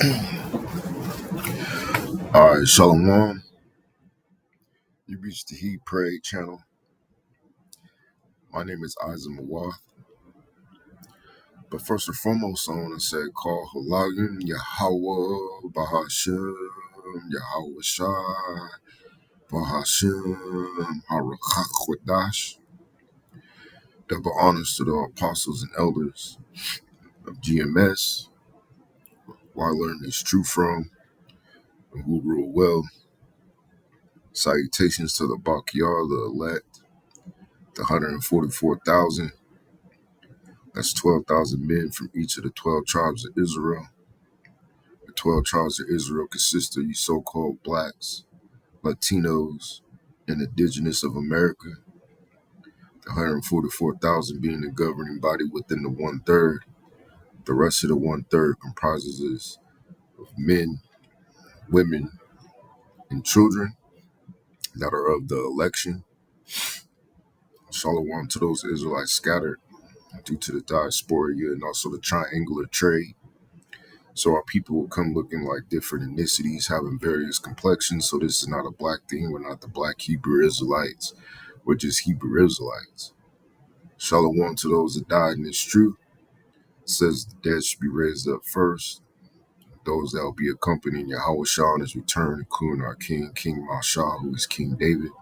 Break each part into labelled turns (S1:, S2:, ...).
S1: All right, Shalom. You reached the He Prayed channel. My name is Isaac Mawar. But first and foremost, I want to say, call Halayim Yahweh Bahashem Yahweh Shai Bahashem Harakhakwadash. Double honors to the apostles and elders of GMS, where I learned this truth from, and who rule well. Salutations to the Bakyar, the elect, the 144,000. That's 12,000 men from each of the 12 tribes of Israel. The 12 tribes of Israel consist of you so-called blacks, Latinos, and indigenous of America. The 144,000 being the governing body within the one-third. The rest of the one-third comprises of men, women, and children that are of the election. Shalom to those Israelites scattered due to the diaspora and also the triangular trade. So our people will come looking like different ethnicities, having various complexions. So this is not a black thing. We're not the black Hebrew Israelites. We're just Hebrew Israelites. Shalom to those that died in this truth. It says the dead should be raised up first. Those that will be accompanying Yahweh Shah on his return, including our King, King Mashah, who is King David.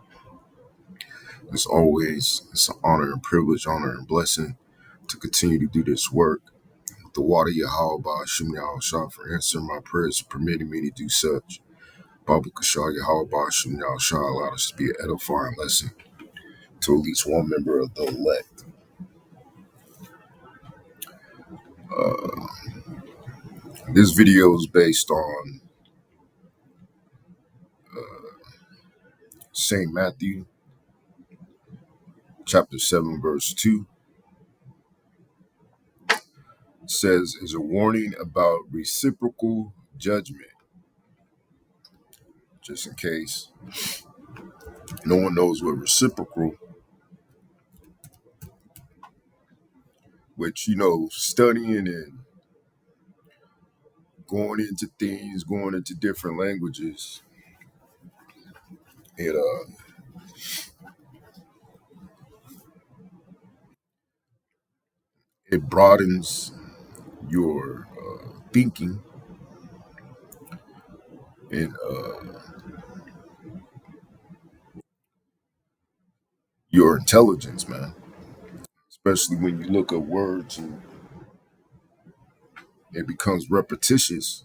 S1: As always, it's an honor and privilege, honor and blessing to continue to do this work. The water Yahweh Ba'ashim Yahweh Shah for answering my prayers and permitting me to do such. Babu Kashah Yahweh Ba'ashim Yahweh Shah allowed us to be an edifying lesson to at least one member of the elect. This video is based on St. Matthew, chapter 7, verse 2. It says, is a warning about reciprocal judgment. Just in case no one knows what reciprocal, which, studying and going into things, going into different languages, it broadens your thinking and your intelligence, man. Especially when you look at words and it becomes repetitious,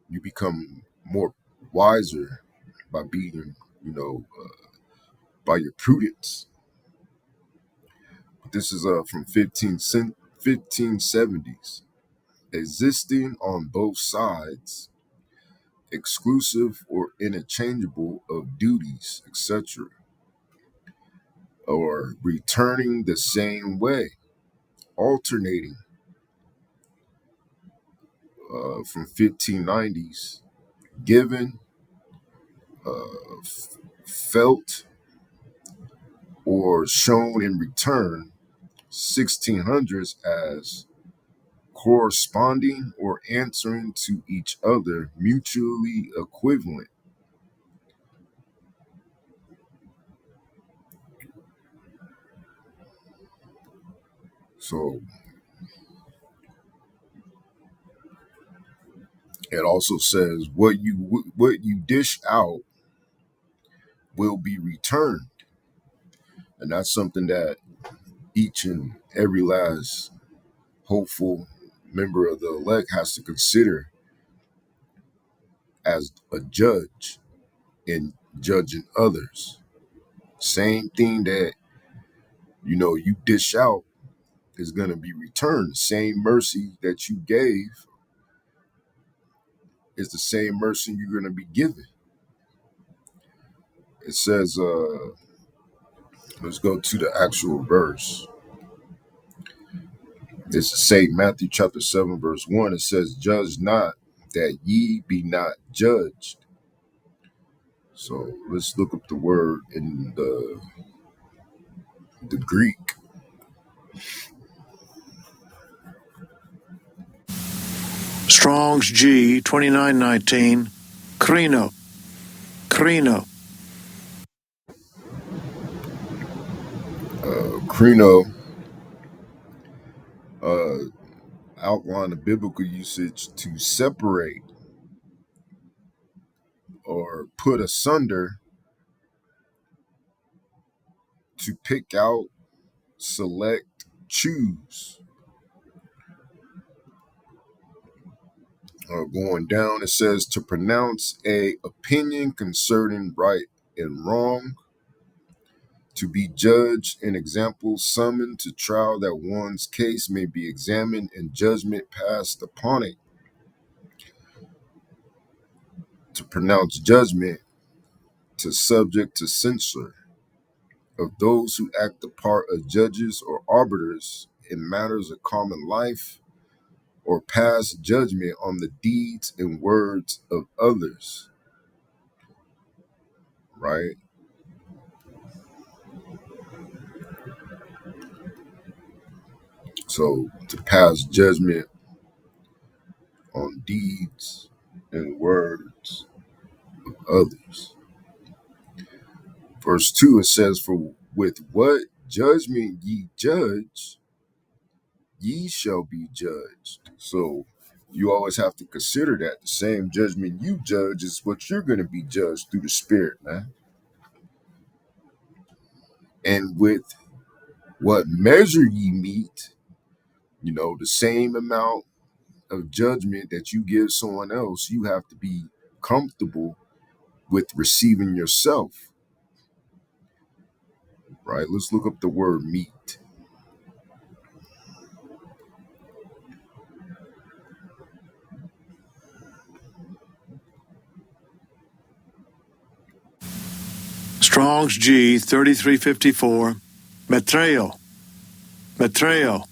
S1: you become more wiser by being, by your prudence. This is from 1570s. Existing on both sides, exclusive or interchangeable of duties, etc., or returning the same way, alternating from 1590s, given, felt, or shown in return, 1600s as corresponding or answering to each other, mutually equivalent. So it also says what you dish out will be returned, and that's something that each and every last hopeful member of the elect has to consider as a judge in judging others. Same thing that you dish out is going to be returned. The same mercy that you gave is the same mercy you're going to be given. It says, let's go to the actual verse. This is St. Matthew chapter 7, verse 1. It says, judge not that ye be not judged. So let's look up the word in the Greek.
S2: Strong's G 2919, Crino, Crino.
S1: Crino outline the biblical usage to separate or put asunder, to pick out, select, choose. Going down, it says to pronounce a opinion concerning right and wrong, to be judged, an example, summoned to trial that one's case may be examined and judgment passed upon it. To pronounce judgment, to subject to censure of those who act the part of judges or arbiters in matters of common life, or pass judgment on the deeds and words of others, right? So to pass judgment on deeds and words of others. Verse 2, it says, for with what judgment ye judge, ye shall be judged. So you always have to consider that the same judgment you judge is what you're going to be judged through the Spirit, man. And with what measure ye meet, the same amount of judgment that you give someone else, you have to be comfortable with receiving yourself, right? Let's look up the word meet.
S2: Strong's G 3354, Metreo, Metreo.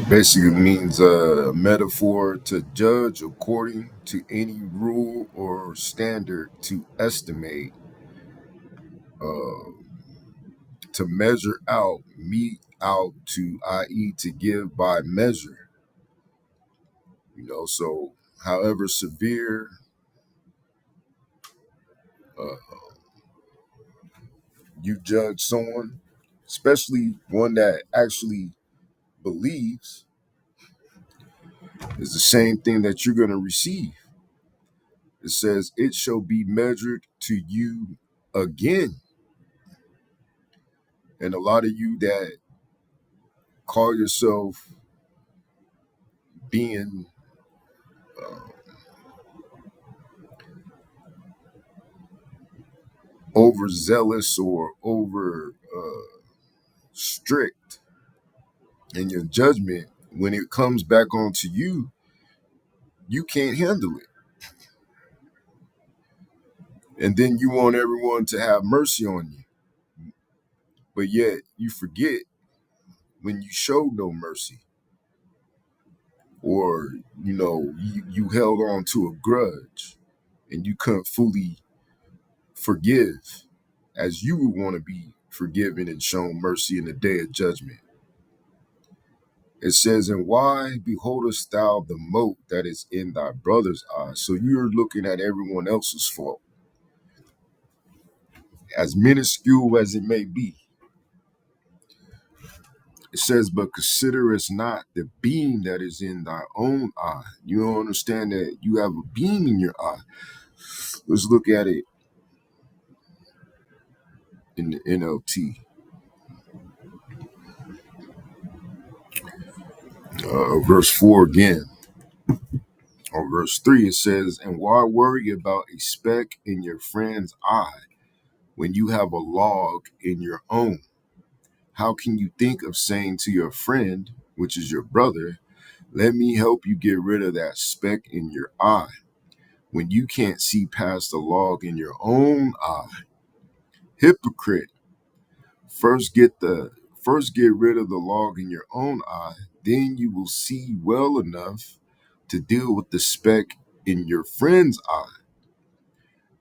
S1: Basically means a metaphor to judge according to any rule or standard, to estimate, uh, to measure out, mete out, to i.e. to give by measure. So however severe uh, you judge someone, especially one that actually believes, is the same thing that you're going to receive. It says, it shall be measured to you again. And a lot of you that call yourself being uh, overzealous or over strict in your judgment, when it comes back onto you, you can't handle it. And then you want everyone to have mercy on you. But yet you forget when you showed no mercy, or you held on to a grudge and you couldn't fully forgive as you would want to be forgiven and shown mercy in the day of judgment. It says, and why beholdest thou the mote that is in thy brother's eye? So you're looking at everyone else's fault, as minuscule as it may be. It says, but considerest not the beam that is in thy own eye. You don't understand that you have a beam in your eye. Let's look at it in the NLT. Verse 4 again. Or verse 3, it says, and why worry about a speck in your friend's eye when you have a log in your own? How can you think of saying to your friend, which is your brother, let me help you get rid of that speck in your eye, when you can't see past the log in your own eye? Hypocrite, first get rid of the log in your own eye, then you will see well enough to deal with the speck in your friend's eye.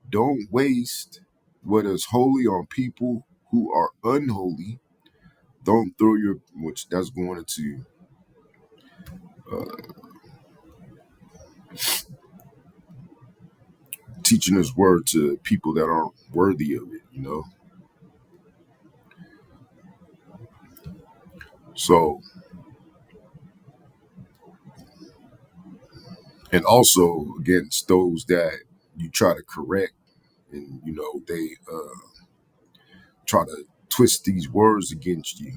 S1: Don't waste what is holy on people who are unholy. Don't throw your, which that's going into teaching His word to people that aren't worthy of it. So, and also against those that you try to correct, and they try to twist these words against you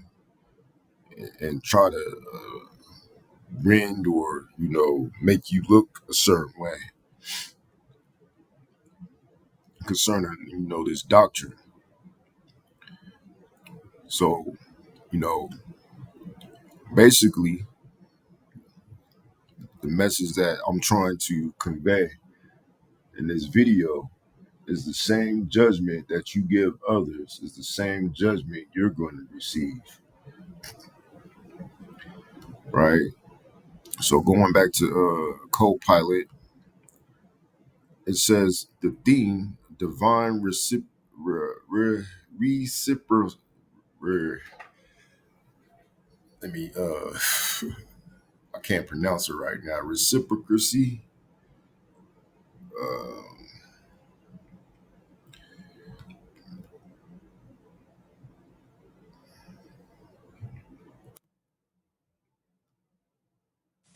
S1: and try to rend or make you look a certain way concerning this doctrine. So, you know basically the message that I'm trying to convey in this video is the same judgment that you give others is the same judgment you're going to receive, right? So going back to co-pilot, it says the theme divine reciprocal. Let me I can't pronounce it right now. Reciprocity. Uh,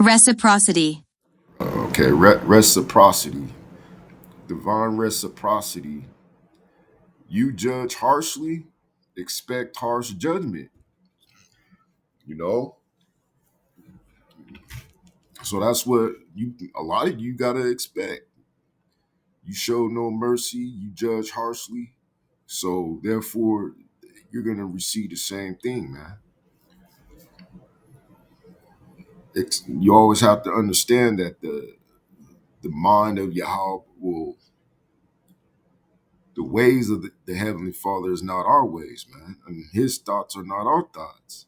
S3: Reciprocity.
S1: okay, reciprocity. Divine reciprocity. You judge harshly, expect harsh judgment. You know, so that's what a lot of you gotta expect. You show no mercy, you judge harshly, so therefore you're gonna receive the same thing, man. You always have to understand that the mind of Yahweh will the ways of the Heavenly Father is not our ways, man. I mean, His thoughts are not our thoughts.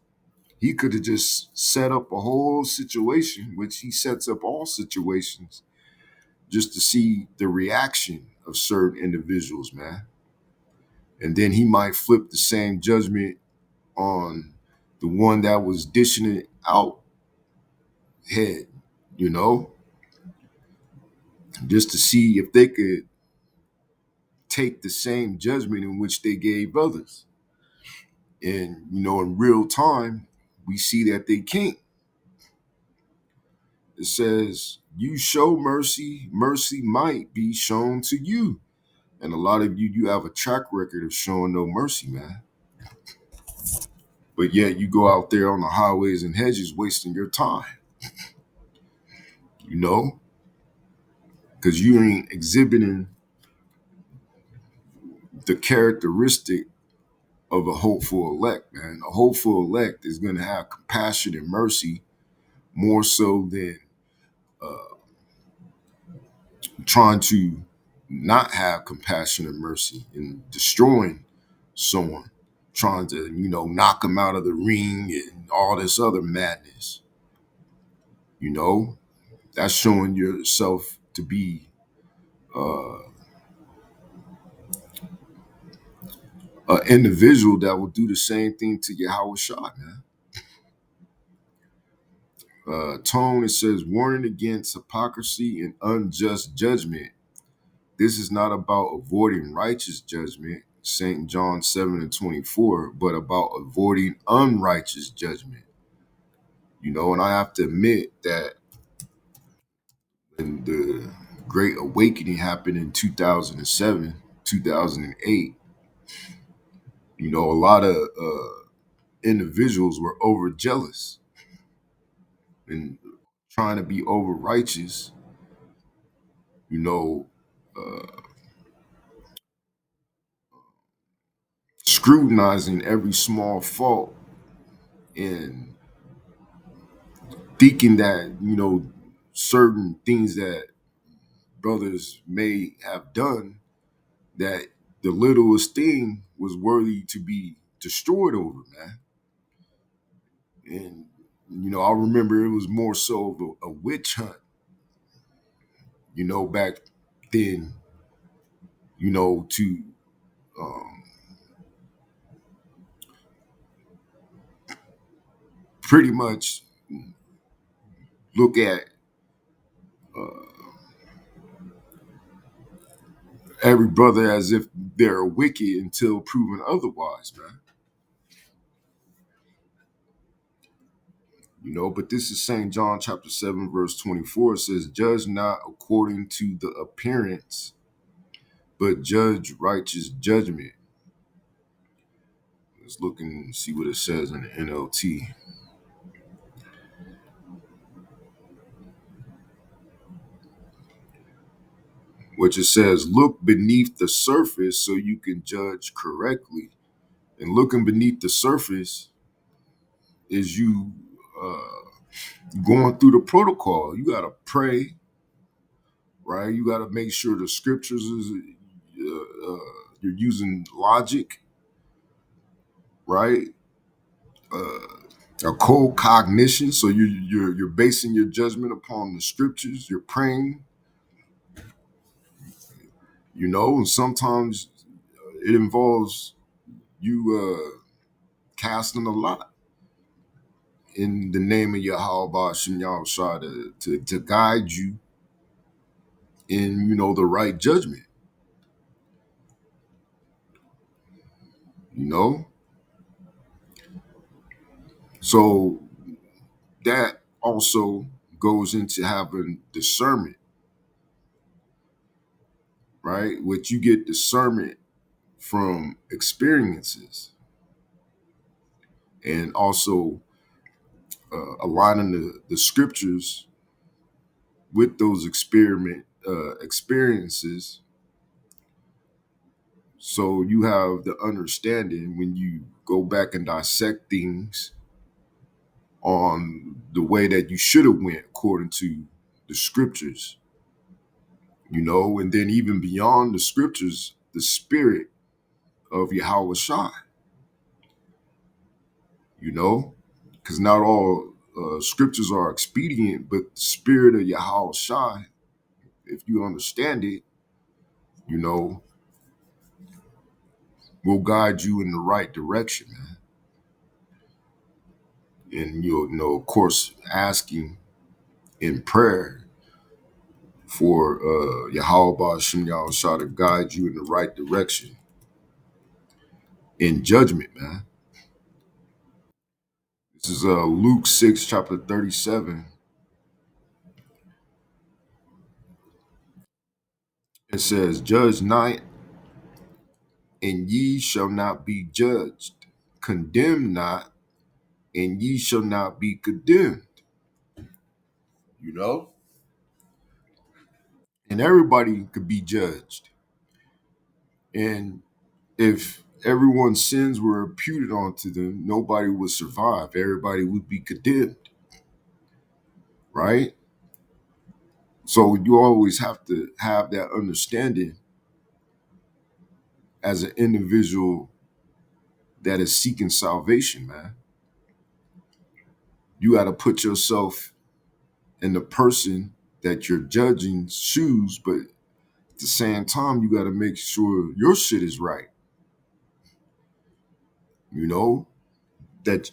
S1: He could have just set up a whole situation, which He sets up all situations, just to see the reaction of certain individuals, man. And then He might flip the same judgment on the one that was dishing it out head, you know, just to see if they could take the same judgment in which they gave others. And, in real time, we see that they can't. It says, you show mercy, mercy might be shown to you. And a lot of you have a track record of showing no mercy, man. But yet you go out there on the highways and hedges wasting your time, you know, because you ain't exhibiting the characteristic of a hopeful elect, man. A hopeful elect is going to have compassion and mercy more so than trying to not have compassion and mercy and destroying someone, trying to, knock them out of the ring and all this other madness. You know, that's showing yourself to be an individual that will do the same thing to Yahweh Shah, man. Tone, it says, warning against hypocrisy and unjust judgment. This is not about avoiding righteous judgment, St. John 7:24, but about avoiding unrighteous judgment. And I have to admit that when the Great Awakening happened in 2007, 2008, a lot of individuals were overjealous and trying to be over righteous, you know, scrutinizing every small fault and thinking that, certain things that brothers may have done, that the littlest thing was worthy to be destroyed over, man. And, I remember it was more so of a witch hunt, back then, to um, pretty much look at every brother as if they're wicked until proven otherwise, man. But this is St. John chapter 7, verse 24. It says, judge not according to the appearance, but judge righteous judgment. Let's look and see what it says in the NLT. Which it says, look beneath the surface so you can judge correctly. And looking beneath the surface is you going through the protocol. You got to pray, right? You got to make sure the scriptures is, you're using logic, right? A cold cognition. So you're basing your judgment upon the scriptures. You're praying, and sometimes it involves you casting a lot in the name of Yahweh Shem Yahushua to guide you in, the right judgment, you know? So that also goes into having discernment, right? Which you get discernment from experiences and also aligning the scriptures with those experiences. So you have the understanding when you go back and dissect things on the way that you should have went according to the scriptures, and then even beyond the scriptures, the spirit of Yahweh Shai, because not all scriptures are expedient, but the spirit of Yahweh Shai, if you understand it, you know, will guide you in the right direction, man. And of course, asking in prayer for Yahweh Shem Yahushua to guide you in the right direction in judgment, man. This is Luke 6, chapter 37. It says, judge not, and ye shall not be judged. Condemn not, and ye shall not be condemned. You know? And everybody could be judged. And if everyone's sins were imputed onto them, nobody would survive. Everybody would be condemned. Right? So you always have to have that understanding as an individual that is seeking salvation, man. You got to put yourself in the person that you're judging's shoes, but at the same time, you got to make sure your shit is right. That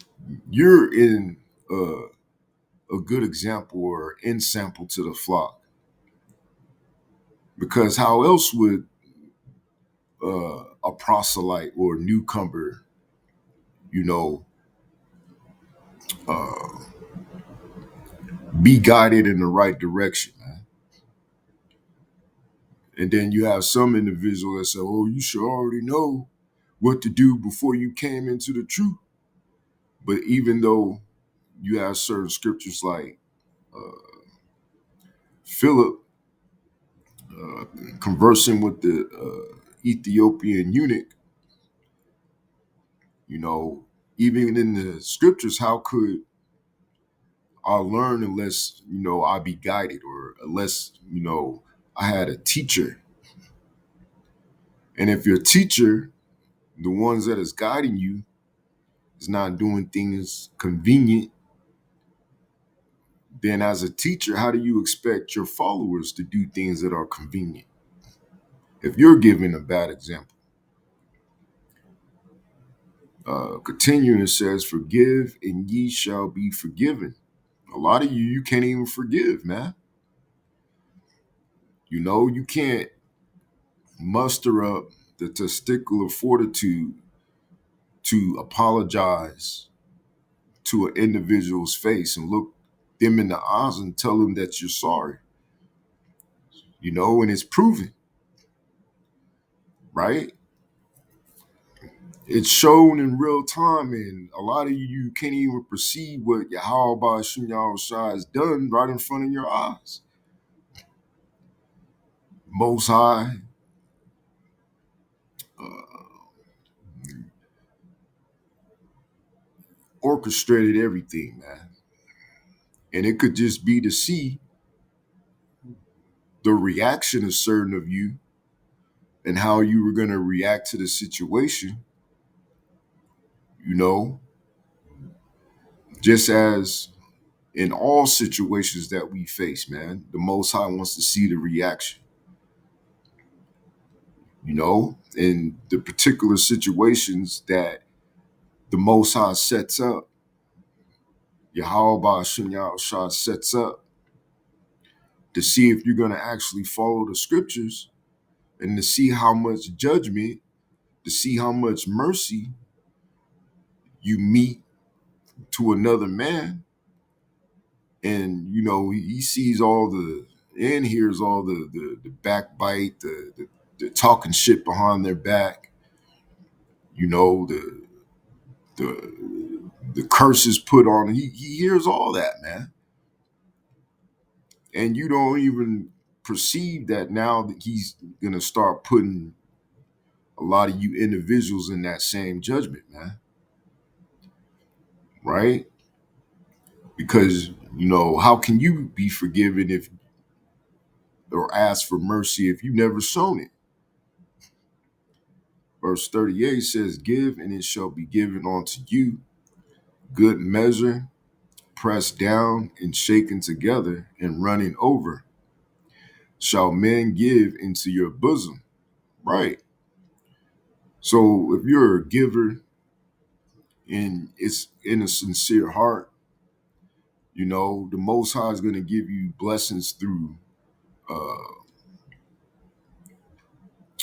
S1: you're in a good example or in sample to the flock. Because how else would a proselyte or a newcomer, you know, be guided in the right direction, man? And then you have some individual that say, oh, you should already know what to do before you came into the truth. But even though you have certain scriptures like Philip conversing with the Ethiopian eunuch, even in the scriptures, how could I learn unless, I be guided, or unless, I had a teacher? And if your teacher, the ones that is guiding you, is not doing things convenient, then as a teacher, how do you expect your followers to do things that are convenient if you're giving a bad example? Continuing, it says, forgive and ye shall be forgiven. A lot of you can't even forgive, man. You can't muster up the testicular fortitude to apologize to an individual's face and look them in the eyes and tell them that you're sorry, and it's proven, right? It's shown in real time, and a lot of you can't even perceive what Yahweh Shunyao Shai has done right in front of your eyes. Most High orchestrated everything, man. And it could just be to see the reaction of certain of you and how you were going to react to the situation, you know, just as in all situations that we face, man, the Most High wants to see the reaction, in the particular situations that the Most High sets up, Yahweh Shunyao Shah sets up to see if you're going to actually follow the scriptures and to see how much judgment, to see how much mercy you meet to another man. And, he sees all and hears all the backbite, the talking shit behind their back, the the curses put on. He hears all that, man. And you don't even perceive that now that he's going to start putting a lot of you individuals in that same judgment, man. Right? Because, how can you be forgiven or ask for mercy if you never shown it? Verse 38 says, give and it shall be given unto you, good measure, pressed down and shaken together and running over, shall men give into your bosom. Right. So if you're a giver and it's in a sincere heart, the Most High is going to give you blessings through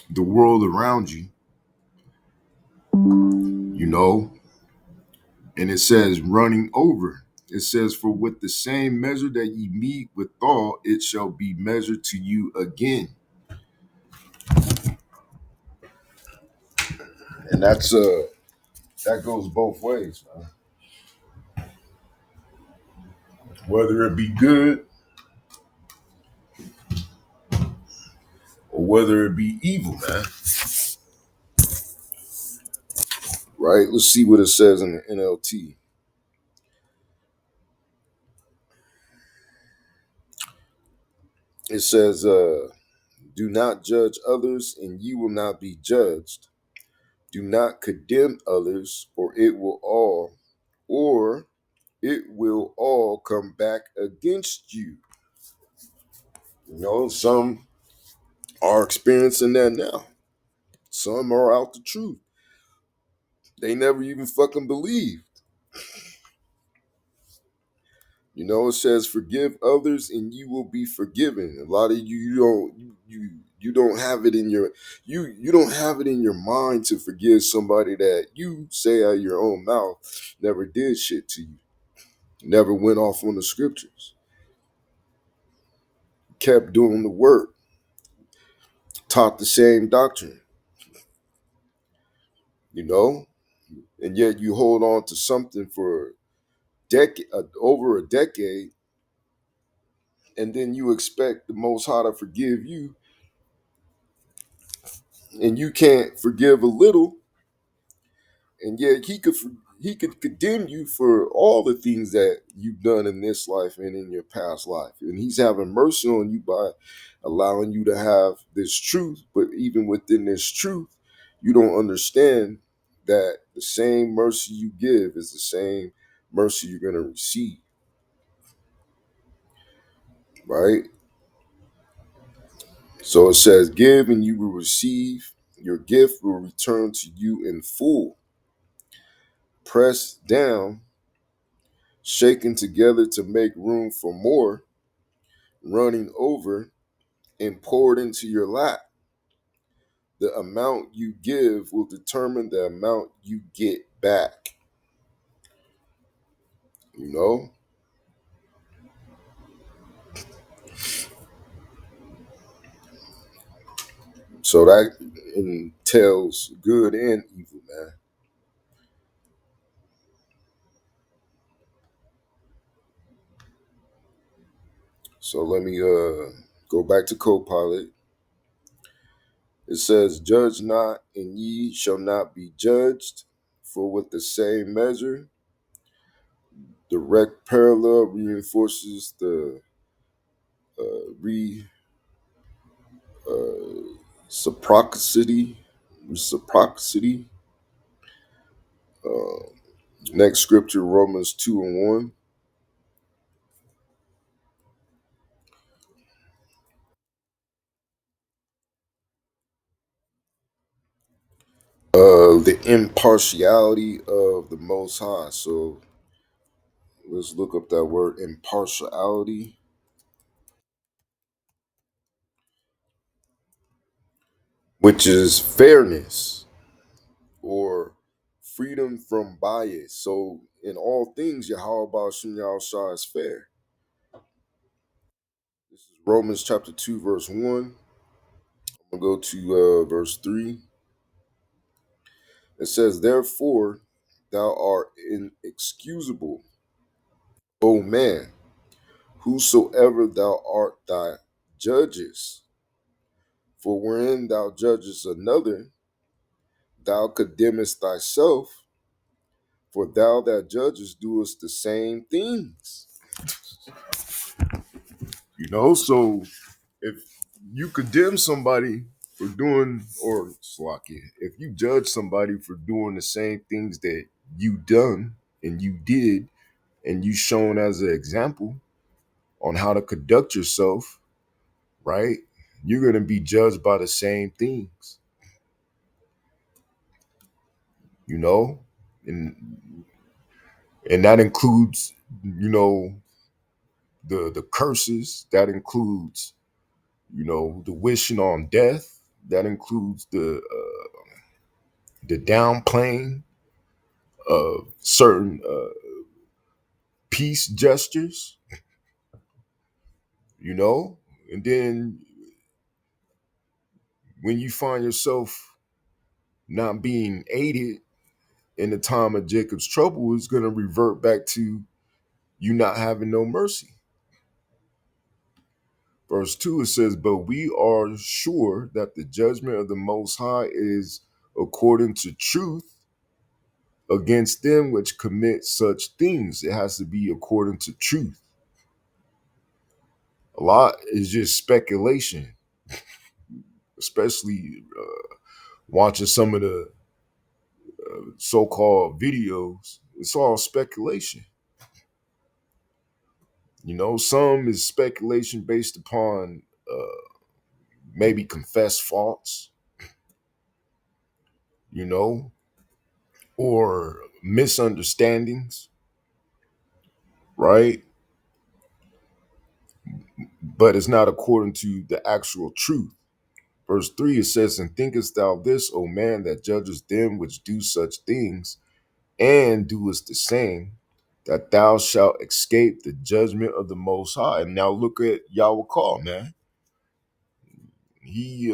S1: the world around you, and it says running over. It says, for with the same measure that ye meet withal, it shall be measured to you again. And that goes both ways, man. Whether it be good or whether it be evil, man. Right? Let's see what it says in the NLT. It says, do not judge others and you will not be judged. Do not condemn others or it will all come back against you. Some are experiencing that now. Some are out the truth. They never even fucking believed. It says forgive others and you will be forgiven. A lot of you don't have it in you don't have it in your mind to forgive somebody that you say out your own mouth never did shit to you. Never went off on the scriptures. Kept doing the work. Taught the same doctrine. And yet you hold on to something for over a decade, and then you expect the Most High to forgive you, and you can't forgive a little, and yet he could condemn you for all the things that you've done in this life and in your past life, and he's having mercy on you by allowing you to have this truth. But even within this truth, you don't understand that the same mercy you give is the same mercy you're going to receive, right? So it says, give and you will receive. Your gift will return to you in full. Pressed down, shaken together to make room for more, running over and poured into your lap. The amount you give will determine the amount you get back. You know? So that entails good and evil, man. So let me go back to Copilot. It says, Judge not, and ye shall not be judged, for with the same measure, direct parallel reinforces the reciprocity. Reciprocity. Uh, Next scripture, Romans 2 and 1. The impartiality of the Most High. So let's look up that word impartiality, which is fairness or freedom from bias. So in all things, Yahweh Ba'ashem Yahushua is fair. This is Romans chapter 2, verse 1. I'm going to go to verse 3. It says, Therefore, thou art inexcusable, O man, whosoever thou art thy judges. For wherein thou judgest another, thou condemnest thyself, for thou that judgest doest the same things. So if you condemn somebody for doing, or Slakia, if you judge somebody for doing the same things that you done and you did, and you shown as an example on how to conduct yourself, right? You're gonna be judged by the same things, you know, and that includes, the curses. That includes, the wishing on death. That includes the downplaying of certain peace gestures, you know, and then when you find yourself not being aided in the time of Jacob's trouble, it's going to revert back to you not having no mercy. Verse 2, it says, But we are sure that the judgment of the Most High is according to truth against them which commit such things. It has to be according to truth. A lot is just speculation, especially watching some of the so-called videos. It's all speculation. Some is speculation based upon maybe confessed faults, you know, or misunderstandings, right? But it's not according to the actual truth. Verse 3, it says, And thinkest thou this, O man, that judgest them which do such things, and doest the same, that thou shalt escape the judgment of the Most High? And now look at Yahweh Call, man. He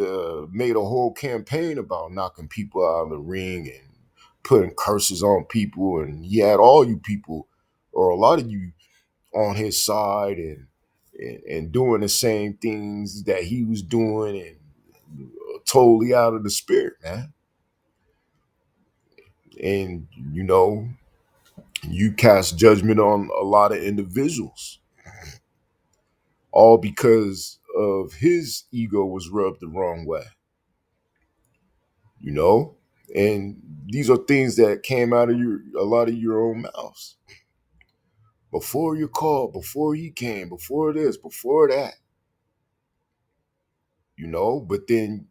S1: made a whole campaign about knocking people out of the ring and putting curses on people, and he had all you people, or a lot of you, on his side, and doing the same things that he was doing, and totally out of the spirit, man. And you cast judgment on a lot of individuals, all because of his ego was rubbed the wrong way, you know? And these are things that came out of a lot of your own mouths. Before your call, before he came, before this, before that, but then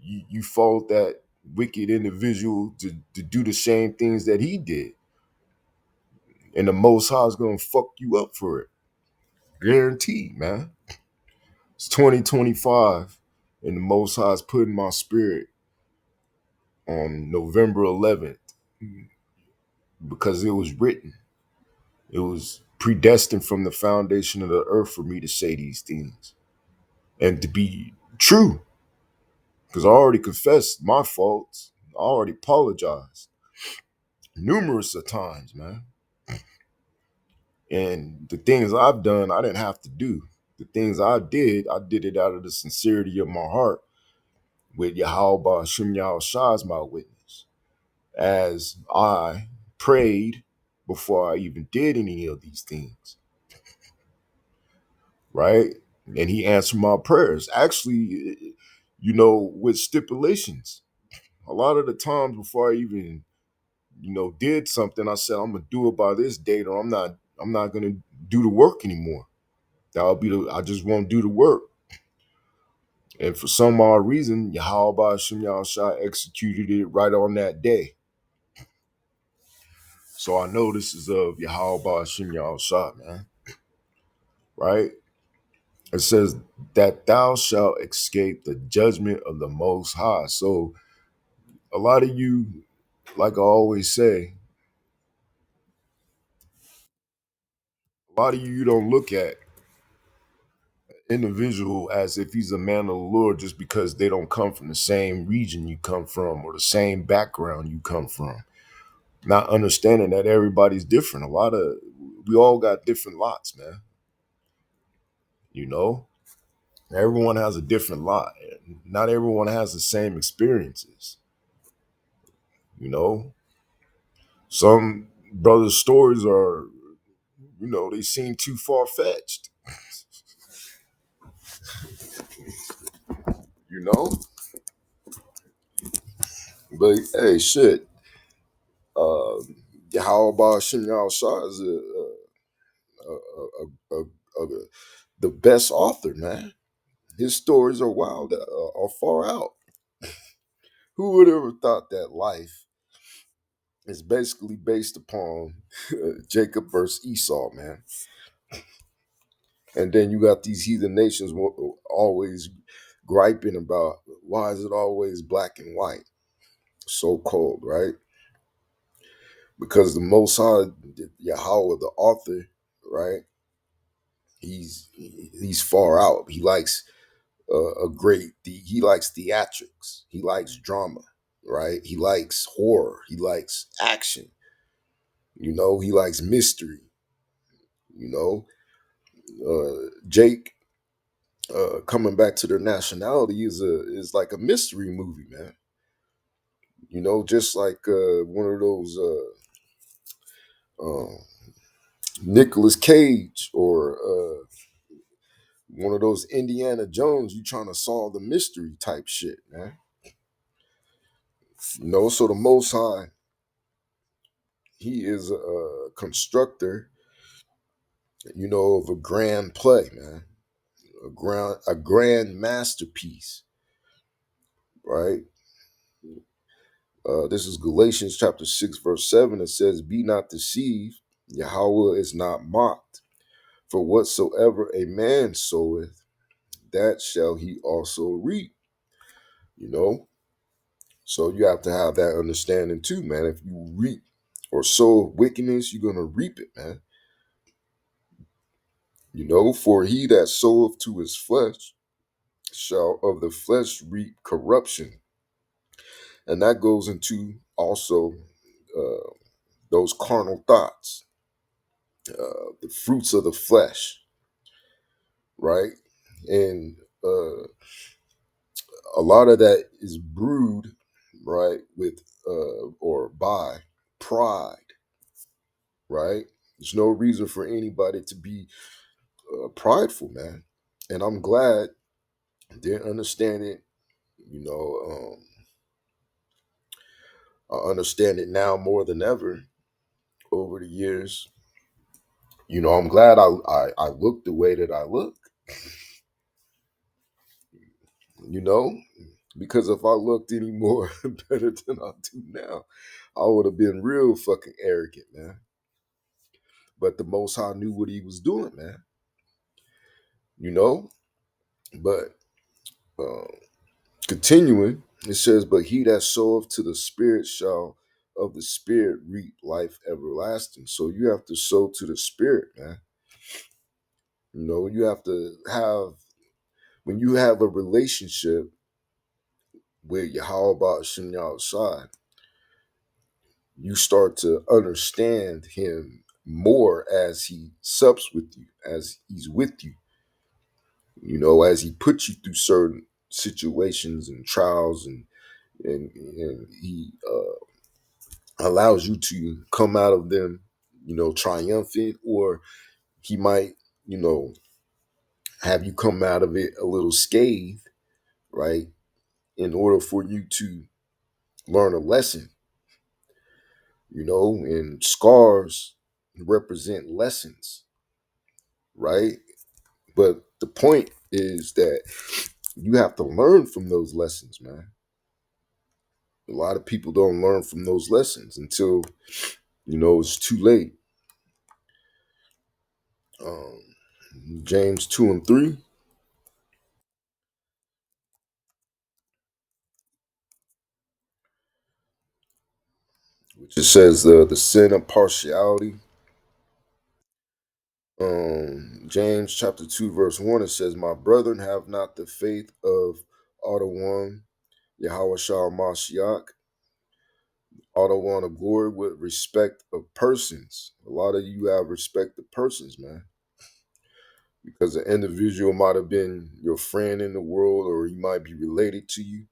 S1: you fault that wicked individual to do the same things that he did. And the Most High is gonna fuck you up for it. Guaranteed, man. It's 2025, and the Most High is putting my spirit on November 11th because it was written. It was predestined from the foundation of the earth for me to say these things and to be true. Because I already confessed my faults. I already apologized numerous of times, man. And the things I've done, I didn't have to do. The things I did it out of the sincerity of my heart with Yahweh Shem Yahweh Shah as my witness. As I prayed before I even did any of these things, right? And he answered my prayers. Actually, with stipulations. A lot of the times before I even, did something, I said I'm gonna do it by this date, or I'm not gonna do the work anymore. I just won't do the work. And for some odd reason, Yahweh Shem Shah executed it right on that day. So I know this is of Yahweh Shem Shah, man. Right? It says that thou shalt escape the judgment of the Most High. So a lot of you, like I always say, a lot of you don't look at individual as if he's a man of the Lord just because they don't come from the same region you come from or the same background you come from. Not understanding that everybody's different. We all got different lots, man. You know, everyone has a different lot. Not everyone has the same experiences. You know, some brothers' stories are, they seem too far fetched. You know, but hey, shit. Uh, Yahweh Shem Shah is the best author, man. His stories are wild, are far out. Who would ever thought that life is basically based upon Jacob versus Esau, man? And then you got these heathen nations always griping about why is it always black and white, so cold, right? Because the Most High, Yahweh, the author, right? He's far out. He likes he likes theatrics. He likes drama, right? He likes horror. He likes action. He likes mystery. You know, Jake coming back to their nationality is like a mystery movie, man. Just like one of those uh, Nicolas Cage or one of those Indiana Jones. You trying to solve the mystery type shit, man. So the Most High, he is a constructor, of a grand play, man, a grand masterpiece, right? This is Galatians chapter 6, verse 7. It says, "Be not deceived, Yahweh is not mocked. For whatsoever a man soweth, that shall he also reap." You know, so you have to have that understanding too, man. If you reap or sow wickedness, you're gonna reap it, man. For he that soweth to his flesh shall of the flesh reap corruption. And that goes into also uh, those carnal thoughts, the fruits of the flesh, right? And a lot of that is brewed, right, with or by pride, right? There's no reason for anybody to be prideful, man. And I'm glad they understand it. I understand it now more than ever over the years. I'm glad I look the way that I look, you know, because if I looked any more better than I do now, I would have been real fucking arrogant, man. But the Most High knew what he was doing, man. You know? But uh, continuing, it says, "But he that soweth to the Spirit shall of the Spirit reap life everlasting." So you have to sow to the Spirit, man. You have to have, when you have a relationship with Yahweh Shem outside, you start to understand him more as he sups with you, as he's with you, as he puts you through certain situations and trials, and he allows you to come out of them, triumphant, or he might, you know, have you come out of it a little scathed, right? In order for you to learn a lesson, and scars represent lessons, right? But the point is that you have to learn from those lessons, man. A lot of people don't learn from those lessons until, it's too late. Um, James 2 and 3, which it says the sin of partiality. James chapter 2, verse 1, it says, "My brethren, have not the faith of One Yahweh Shah Mashiach, One of glory, with respect of persons." A lot of you have respect of persons, man, because an individual might have been your friend in the world, or he might be related to you.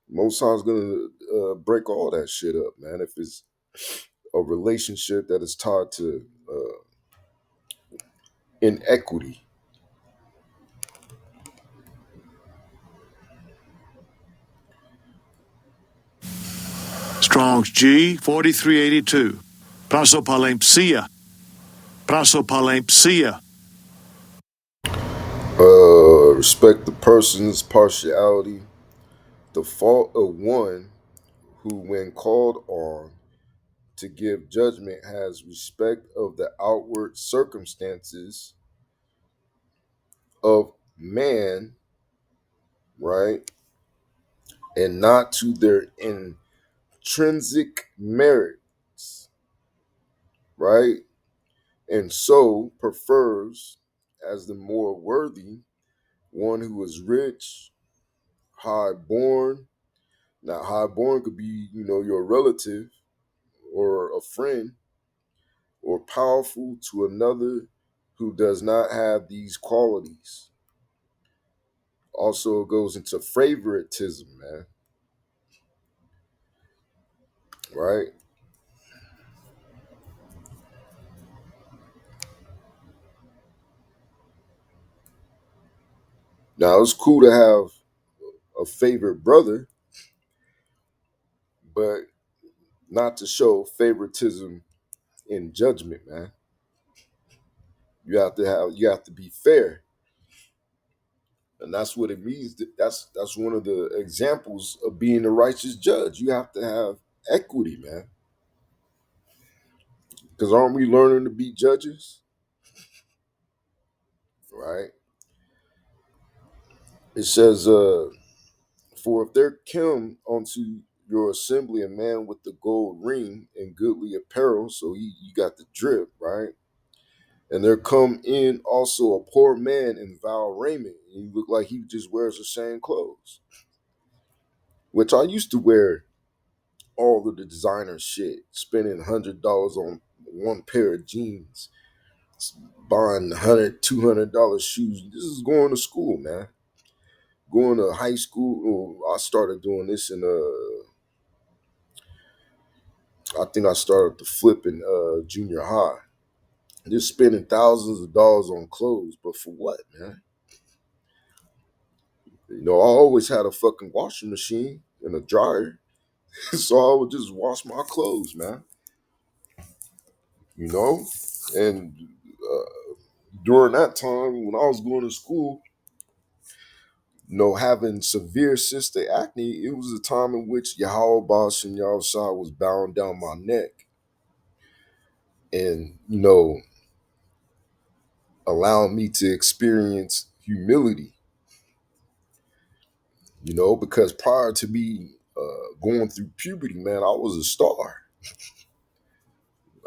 S1: Most times gonna break all that shit up, man. If it's a relationship that is tied to inequity.
S2: Strong's G 4382. Prosopalempsia. Prosopalempsia.
S1: Respect the person's partiality, the fault of one who, when called on to give judgment, has respect of the outward circumstances of man, right? And not to their intrinsic merits, right? And so prefers as the more worthy one who is rich, high born. Now, high born could be, your relative or a friend, or powerful to another who does not have these qualities. Also, it goes into favoritism, man, right? Now, it's cool to have a favorite brother, but not to show favoritism in judgment, man. You have to be fair, and that's what it means. That's one of the examples of being a righteous judge. You have to have equity, man. Because aren't we learning to be judges, right? It says, "For if there come unto your assembly a man with the gold ring and goodly apparel," so you got the drip, right? "And there come in also a poor man in foul raiment, and he look like he just wears the same clothes," which I used to wear all of the designer shit, spending $100 on one pair of jeans, buying $100, $200 shoes. This is going to school, man. Going to high school. I started doing this in I think I started to flip in junior high. Just spending thousands of dollars on clothes, but for what, man? I always had a fucking washing machine and a dryer, so I would just wash my clothes, man. You know, and during that time when I was going to school, having severe cystic acne, it was a time in which Yahweh Bosh and Yahweh Shah was bowing down my neck, and allowing me to experience humility, because prior to me going through puberty, man, I was a star.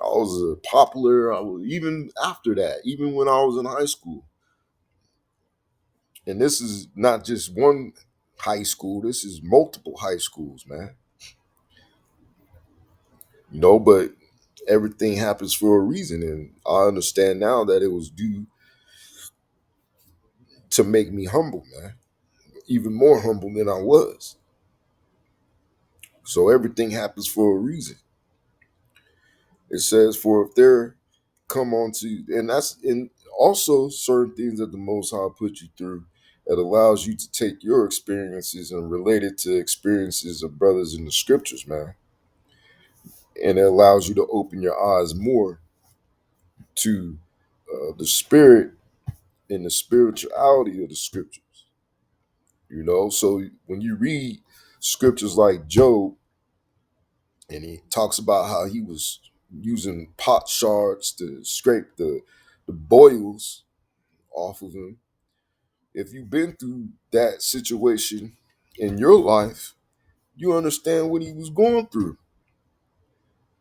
S1: I was a popular. Even after that, even when I was in high school, and this is not just one high school. This is multiple high schools, man. But everything happens for a reason, and I understand now that it was due to make me humble, man. Even more humble than I was. So everything happens for a reason. It says, "For if there come on to," and that's in also certain things that the Most High put you through. It allows you to take your experiences and relate it to experiences of brothers in the scriptures, man. And it allows you to open your eyes more to the spirit and the spirituality of the scriptures. So when you read scriptures like Job, and he talks about how he was using pot shards to scrape the boils off of him. If you've been through that situation in your life, you understand what he was going through.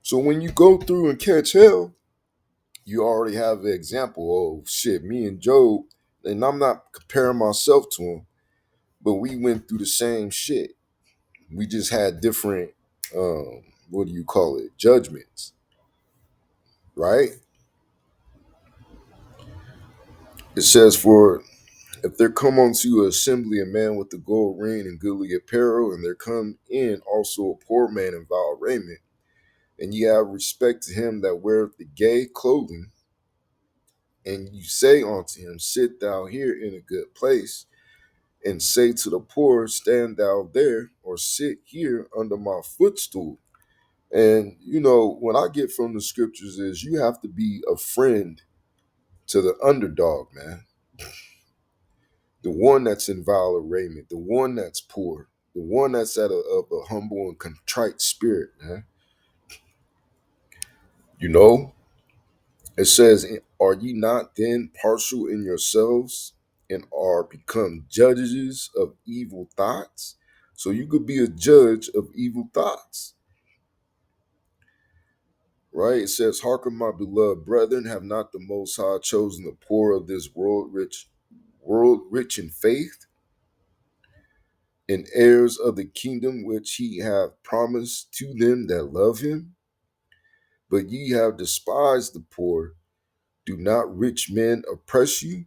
S1: So when you go through and catch hell, you already have an example of shit. Me and Job, and I'm not comparing myself to him, but we went through the same shit. We just had different, what do you call it, judgments, right? It says, "For if there come unto an assembly a man with a gold ring and goodly apparel, and there come in also a poor man in vile raiment, and ye have respect to him that weareth the gay clothing, and you say unto him, Sit thou here in a good place, and say to the poor, Stand thou there, or sit here under my footstool." And what I get from the scriptures is you have to be a friend to the underdog, man. The one that's in vile raiment, the one that's poor, the one that's of a humble and contrite spirit, man. You know, it says, "Are ye not then partial in yourselves, and are become judges of evil thoughts?" So you could be a judge of evil thoughts, right? It says, "Hearken, my beloved brethren, have not the Most High chosen the poor of this world rich in faith, and heirs of the kingdom which he hath promised to them that love him? But ye have despised the poor. Do not rich men oppress you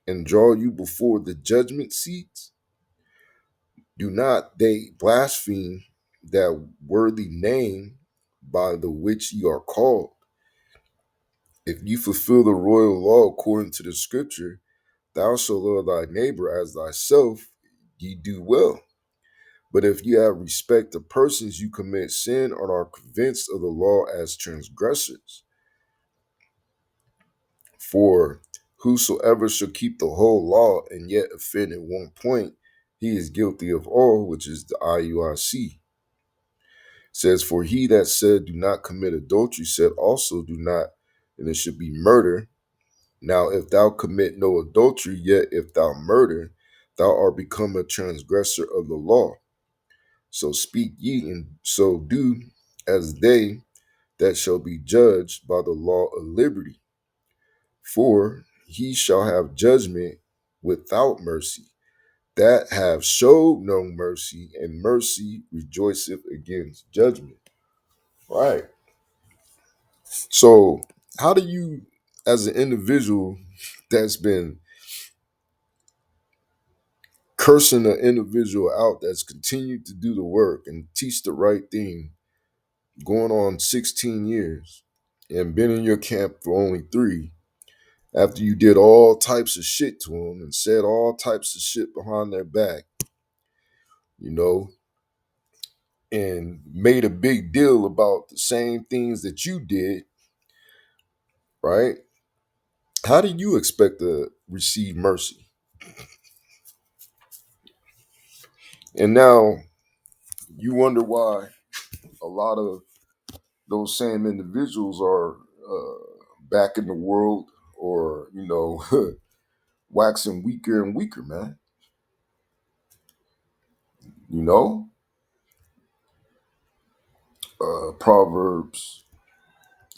S1: and draw you before the judgment seats? Do not they blaspheme that worthy name by the which ye are called? If you fulfill the royal law according to the scripture, thou shalt love thy neighbor as thyself, ye do well. But if you have respect to persons, you commit sin and are convinced of the law as transgressors. For whosoever shall keep the whole law and yet offend in one point, he is guilty of all," which is the IUIC. Says, "For he that said, Do not commit adultery, said also, Do not, and it should be murder. Now, if thou commit no adultery, yet if thou murder, thou art become a transgressor of the law. So speak ye, and so do as they that shall be judged by the law of liberty. For he shall have judgment without mercy, that have showed no mercy, and mercy rejoiceth against judgment." Right. So, how do you, as an individual that's been cursing an individual out, that's continued to do the work and teach the right thing, going on 16 years, and been in your camp for only 3, after you did all types of shit to them and said all types of shit behind their back, you know, and made a big deal about the same things that you did, right? How do you expect to receive mercy? And now you wonder why a lot of those same individuals are back in the world, or waxing weaker and weaker, man. You know, Proverbs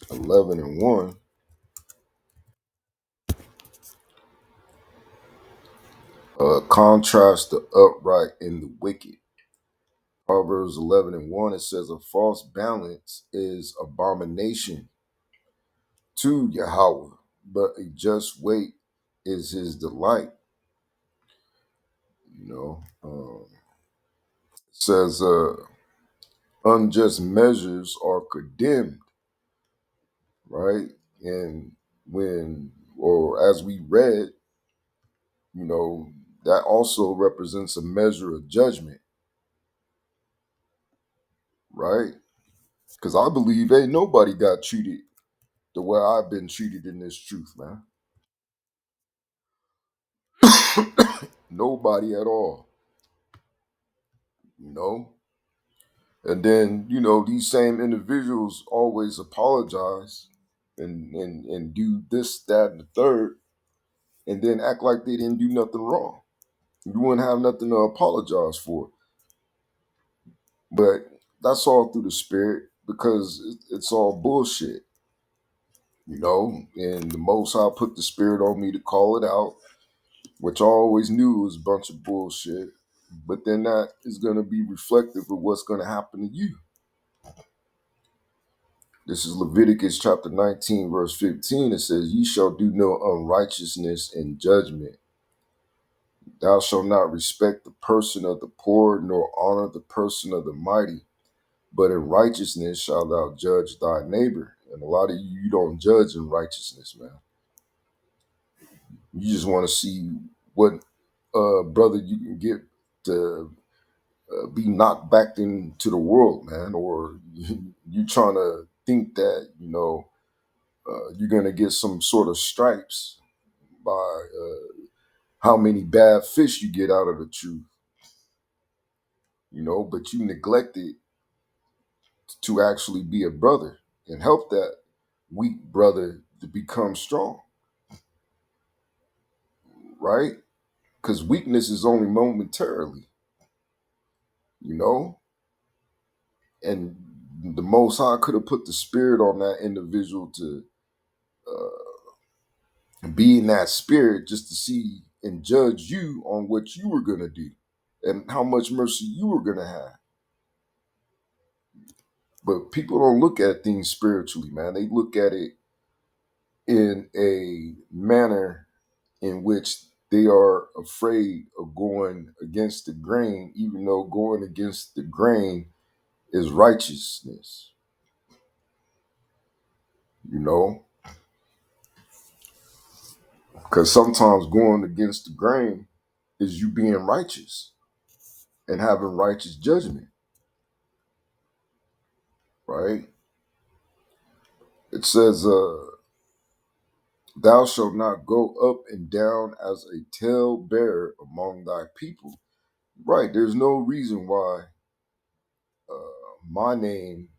S1: 11:1 contrasts the upright and the wicked. Proverbs 11:1, it says, a false balance is abomination to Yahweh, but a just weight is his delight. It says, unjust measures are condemned, right? And or as we read, you know, that also represents a measure of judgment, right? Because I believe ain't nobody got treated the way I've been treated in this truth, man. Nobody at all, you know? And then, these same individuals always apologize and do this, that, and the third, and then act like they didn't do nothing wrong. You wouldn't have nothing to apologize for. But that's all through the spirit because it's all bullshit, And the Most High put the spirit on me to call it out, which I always knew was a bunch of bullshit. But then that is going to be reflective of what's going to happen to you. This is Leviticus chapter 19, verse 15. It says, ye shall do no unrighteousness in judgment. Thou shalt not respect the person of the poor, nor honor the person of the mighty. But in righteousness shalt thou judge thy neighbor. And a lot of you don't judge in righteousness, man. You just want to see what brother you can get to be knocked back into the world, man. Or you trying to think that, you're going to get some sort of stripes by how many bad fish you get out of the truth, but you neglected to actually be a brother and help that weak brother to become strong, right? Because weakness is only momentarily, you know? And the Most High could have put the spirit on that individual to be in that spirit just to see and judge you on what you were going to do and how much mercy you were going to have. But people don't look at things spiritually, man. They look at it in a manner in which they are afraid of going against the grain, even though going against the grain is righteousness, you know? Because sometimes going against the grain is you being righteous and having righteous judgment, right? It says, thou shalt not go up and down as a talebearer among thy people. Right, there's no reason why my name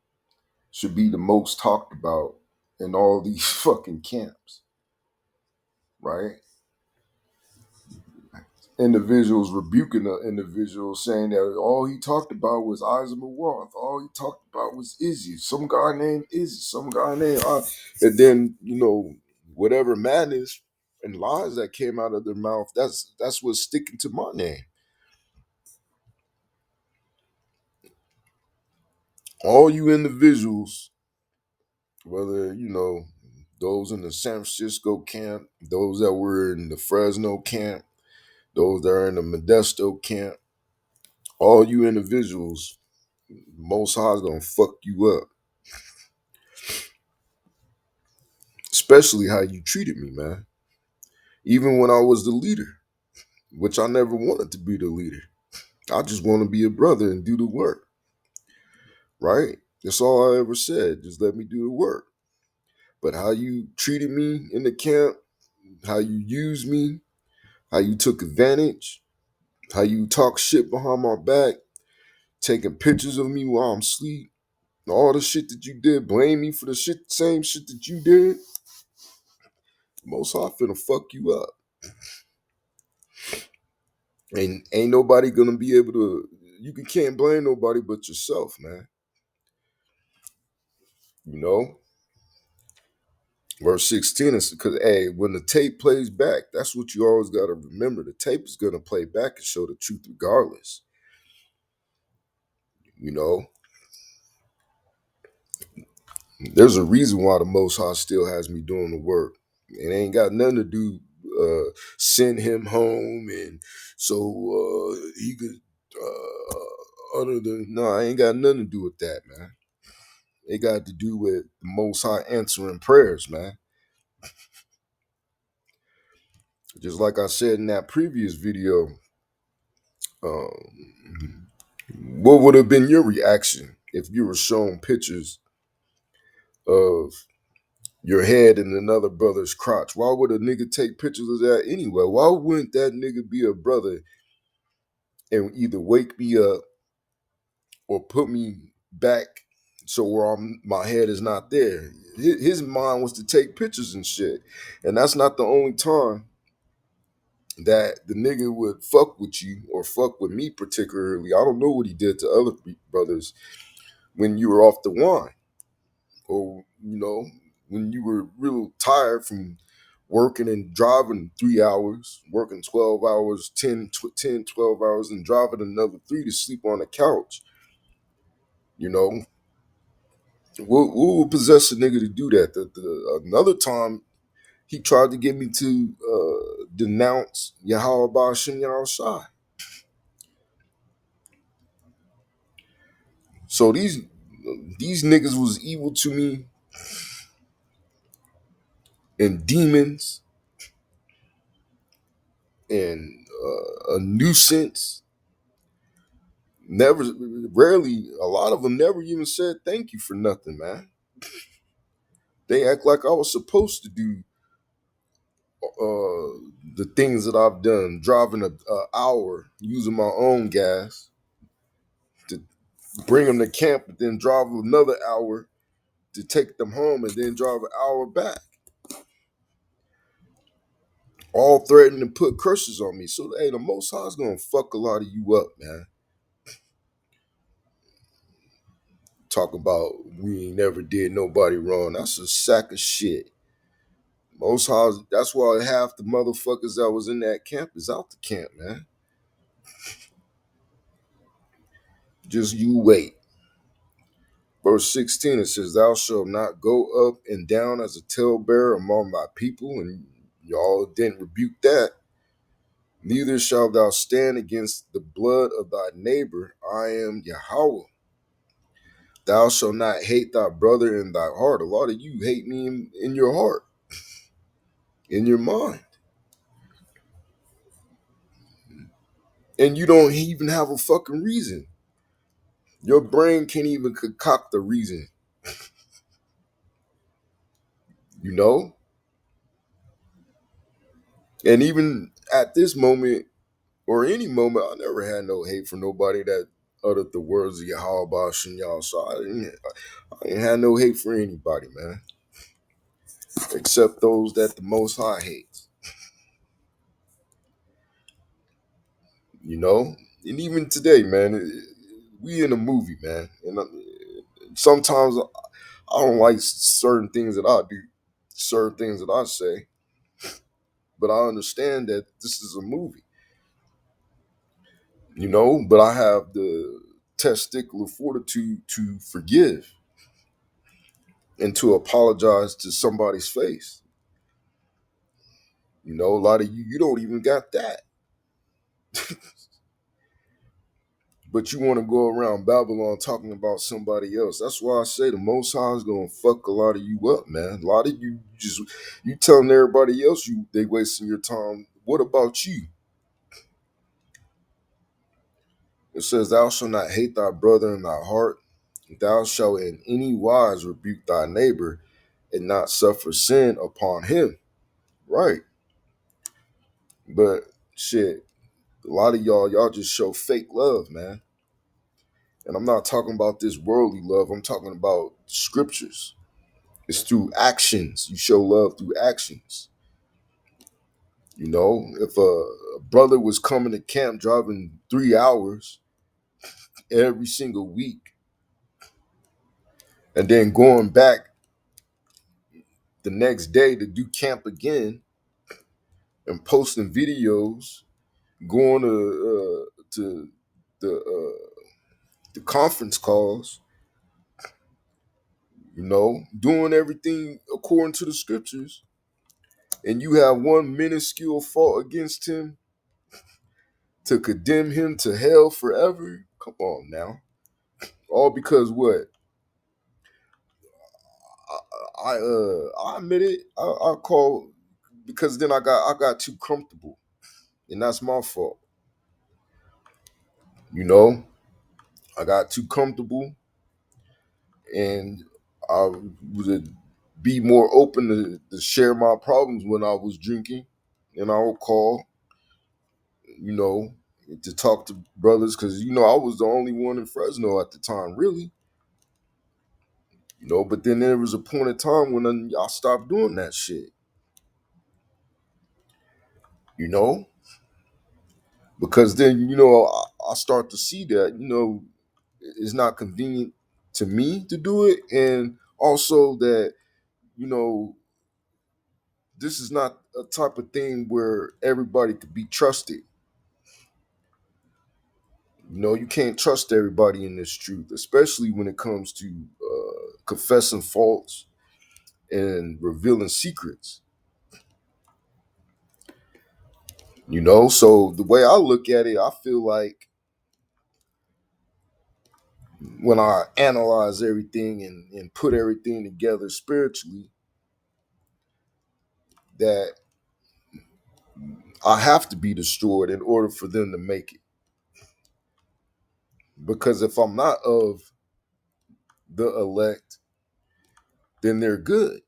S1: should be the most talked about in all these fucking camps, right? Individuals rebuking the individuals saying that all he talked about was Isaac Mawarth. All he talked about was Izzy. Some guy named Izzy. Some guy named and then, whatever madness and lies that came out of their mouth, that's what's sticking to my name. All you individuals, whether, those in the San Francisco camp, those that were in the Fresno camp, those that are in the Modesto camp, all you individuals, Most High's gonna fuck you up. Especially how you treated me, man. Even when I was the leader, which I never wanted to be the leader. I just want to be a brother and do the work, right? That's all I ever said. Just let me do the work. But how you treated me in the camp, how you used me, how you took advantage, how you talk shit behind my back, taking pictures of me while I'm asleep, all the shit that you did, blame me for the same shit that you did. Most High finna fuck you up. And ain't nobody gonna be able to, can't blame nobody but yourself, man. You know? Verse 16 is because, hey, when the tape plays back, that's what you always got to remember. The tape is going to play back and show the truth regardless. You know, there's a reason why the Most High still has me doing the work. It ain't got nothing to do, send him home and so he could, other than, no, I ain't got nothing to do with that, man. It got to do with the Most High answering prayers, man. Just like I said in that previous video, um, what would have been your reaction if you were shown pictures of your head in another brother's crotch? Why would a nigga take pictures of that anyway? Why wouldn't that nigga be a brother and either wake me up or put me back so where my head is not there? His mind was to take pictures and shit. And that's not the only time that the nigga would fuck with you or fuck with me particularly. I don't know what he did to other brothers when you were off the wine, or when you were real tired from working and driving 3 hours, working 12 hours, 12 hours, and driving another three to sleep on the couch. You know, what would possess a nigga to do that? Another time, he tried to get me to denounce Yahweh Shem Shai. So these niggas was evil to me, and demons, and a nuisance. Never, rarely, a lot of them never even said thank you for nothing, man. They act like I was supposed to do the things that I've done, driving a hour using my own gas to bring them to camp, and then drive another hour to take them home, and then drive an hour back. All threatening to put curses on me. So, hey, the Most High's gonna fuck a lot of you up, man. Talk about we ain't never did nobody wrong. That's a sack of shit. Most High, that's why half the motherfuckers that was in that camp is out the camp, man. Just you wait. Verse 16, it says, Thou shalt not go up and down as a talebearer among my people, and y'all didn't rebuke that. Neither shalt thou stand against the blood of thy neighbor. I am Yahweh. Thou shalt not hate thy brother in thy heart. A lot of you hate me in your heart, in your mind. And you don't even have a fucking reason. Your brain can't even concoct a reason, you know? And even at this moment, or any moment, I never had no hate for nobody that uttered the words of Yahweh Shem Yah. So I ain't had no hate for anybody, man. Except those that the Most High hates, you know? And even today, man, we in a movie, man. And sometimes I don't like certain things that I do, certain things that I say, but I understand that this is a movie, you know? But I have the testicular fortitude to forgive and to apologize to somebody's face. You know, a lot of you don't even got that. But you want to go around Babylon talking about somebody else. That's why I say the Most High is gonna fuck a lot of you up, man. A lot of you you telling everybody else they wasting your time. What about you? It says, Thou shalt not hate thy brother in thy heart. Thou shalt in any wise rebuke thy neighbor and not suffer sin upon him. Right. But shit, a lot of y'all just show fake love, man. And I'm not talking about this worldly love. I'm talking about scriptures. It's through actions. You show love through actions. You know, if a brother was coming to camp driving 3 hours every single week and then going back the next day to do camp again and posting videos, going to the conference calls, doing everything according to the scriptures, and you have one minuscule fault against him to condemn him to hell forever. Come on now. All because what? I admit it. I call because then I got too comfortable, and that's my fault. You know, I got too comfortable, and I would be more open to share my problems when I was drinking, and I would call, you know, to talk to brothers because I was the only one in Fresno at the time, really. But then there was a point in time when I stopped doing that shit. You know, because then I start to see that it's not convenient to me to do it, and also that you know this is not a type of thing where everybody could be trusted. You can't trust everybody in this truth, especially when it comes to confessing faults and revealing secrets. So the way I look at it, I feel like when I analyze everything and put everything together spiritually, that I have to be destroyed in order for them to make it. Because if I'm not of the elect, then they're good.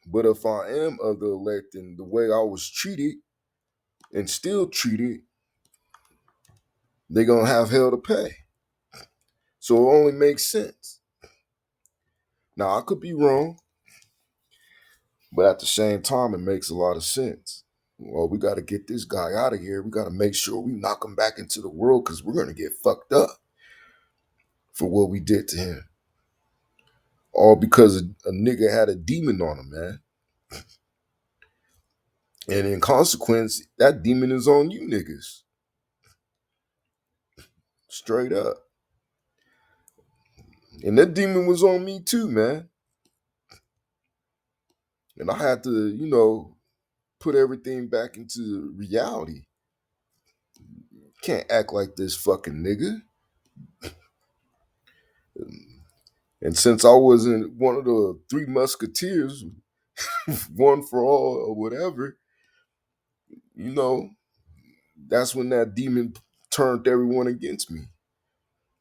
S1: But if I am of the elect and the way I was treated and still treated, they're going to have hell to pay. So it only makes sense. Now, I could be wrong, but at the same time, it makes a lot of sense. Well, we got to get this guy out of here. We got to make sure we knock him back into the world because we're going to get fucked up for what we did to him. All because a nigga had a demon on him, man. And in consequence, that demon is on you niggas. Straight up. And that demon was on me too, man. And I had to, put everything back into reality. Can't act like this fucking nigga. And since I wasn't one of the three musketeers, one for all or whatever, you know, that's when that demon turned everyone against me.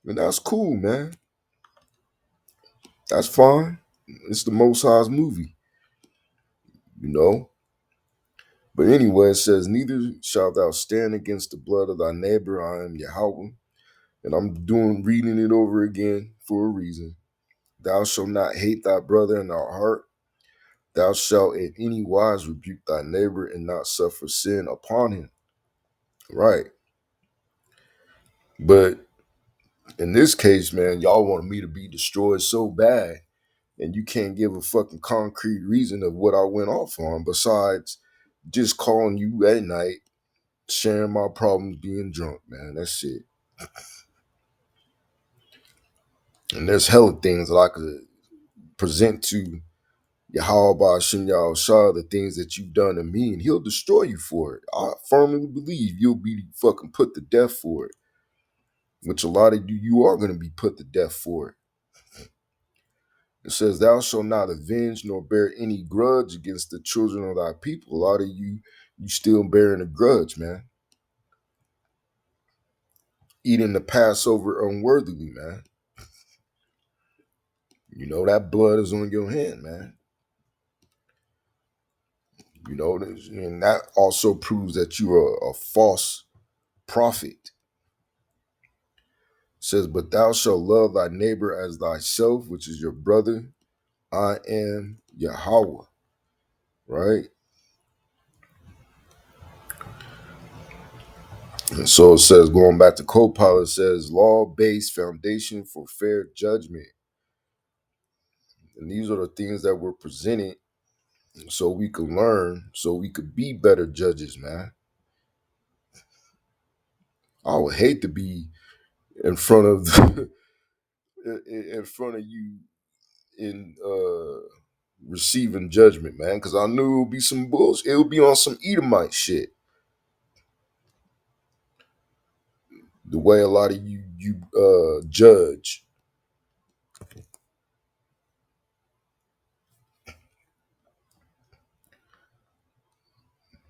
S1: And that's cool, man. That's fine. It's the Most High's movie, you know. But anyway, it says, neither shalt thou stand against the blood of thy neighbor. I am Yahweh. And I'm reading it over again for a reason. Thou shalt not hate thy brother in thy heart. Thou shalt in any wise rebuke thy neighbor and not suffer sin upon him. Right. But in this case, man, y'all want me to be destroyed so bad, and you can't give a fucking concrete reason of what I went off on besides just calling you at night, sharing my problems, being drunk, man. That's it. And there's hella things that I could present to Yahweh Shem Shah, the things that you've done to me, and he'll destroy you for it. I firmly believe you'll be fucking put to death for it. Which a lot of you are going to be put to death for it. It says, thou shalt not avenge nor bear any grudge against the children of thy people. A lot of you still bearing a grudge, man. Eating the Passover unworthily, man. That blood is on your hand, man. And that also proves that you are a false prophet. It says, but thou shalt love thy neighbor as thyself, which is your brother. I am Yahweh. Right? And so it says, going back to Copilot, it says law-based foundation for fair judgment. And these are the things that were presented so we could learn, so we could be better judges, man. I would hate to be in front of in front of you in receiving judgment, man, because I knew it would be some bullshit. It would be on some Edomite shit. The way a lot of you judge,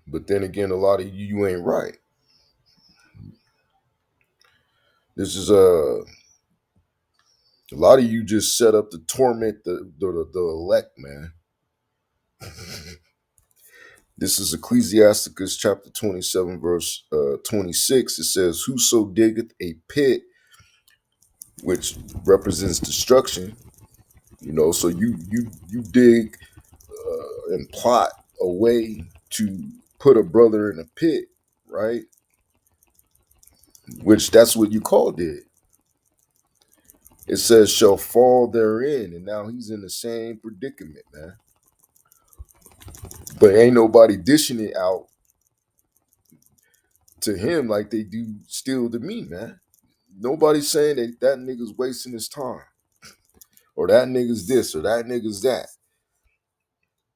S1: but then again, a lot of you ain't right. This is a lot of you just set up to torment the elect, man. This is Ecclesiasticus chapter 27, verse 26. It says, "Whoso diggeth a pit," which represents destruction. So you dig and plot a way to put a brother in a pit, right? Which that's what you called it. It says shall fall therein, and now he's in the same predicament, man. But ain't nobody dishing it out to him like they do still to me, man. Nobody's saying that nigga's wasting his time, or that nigga's this, or that nigga's that.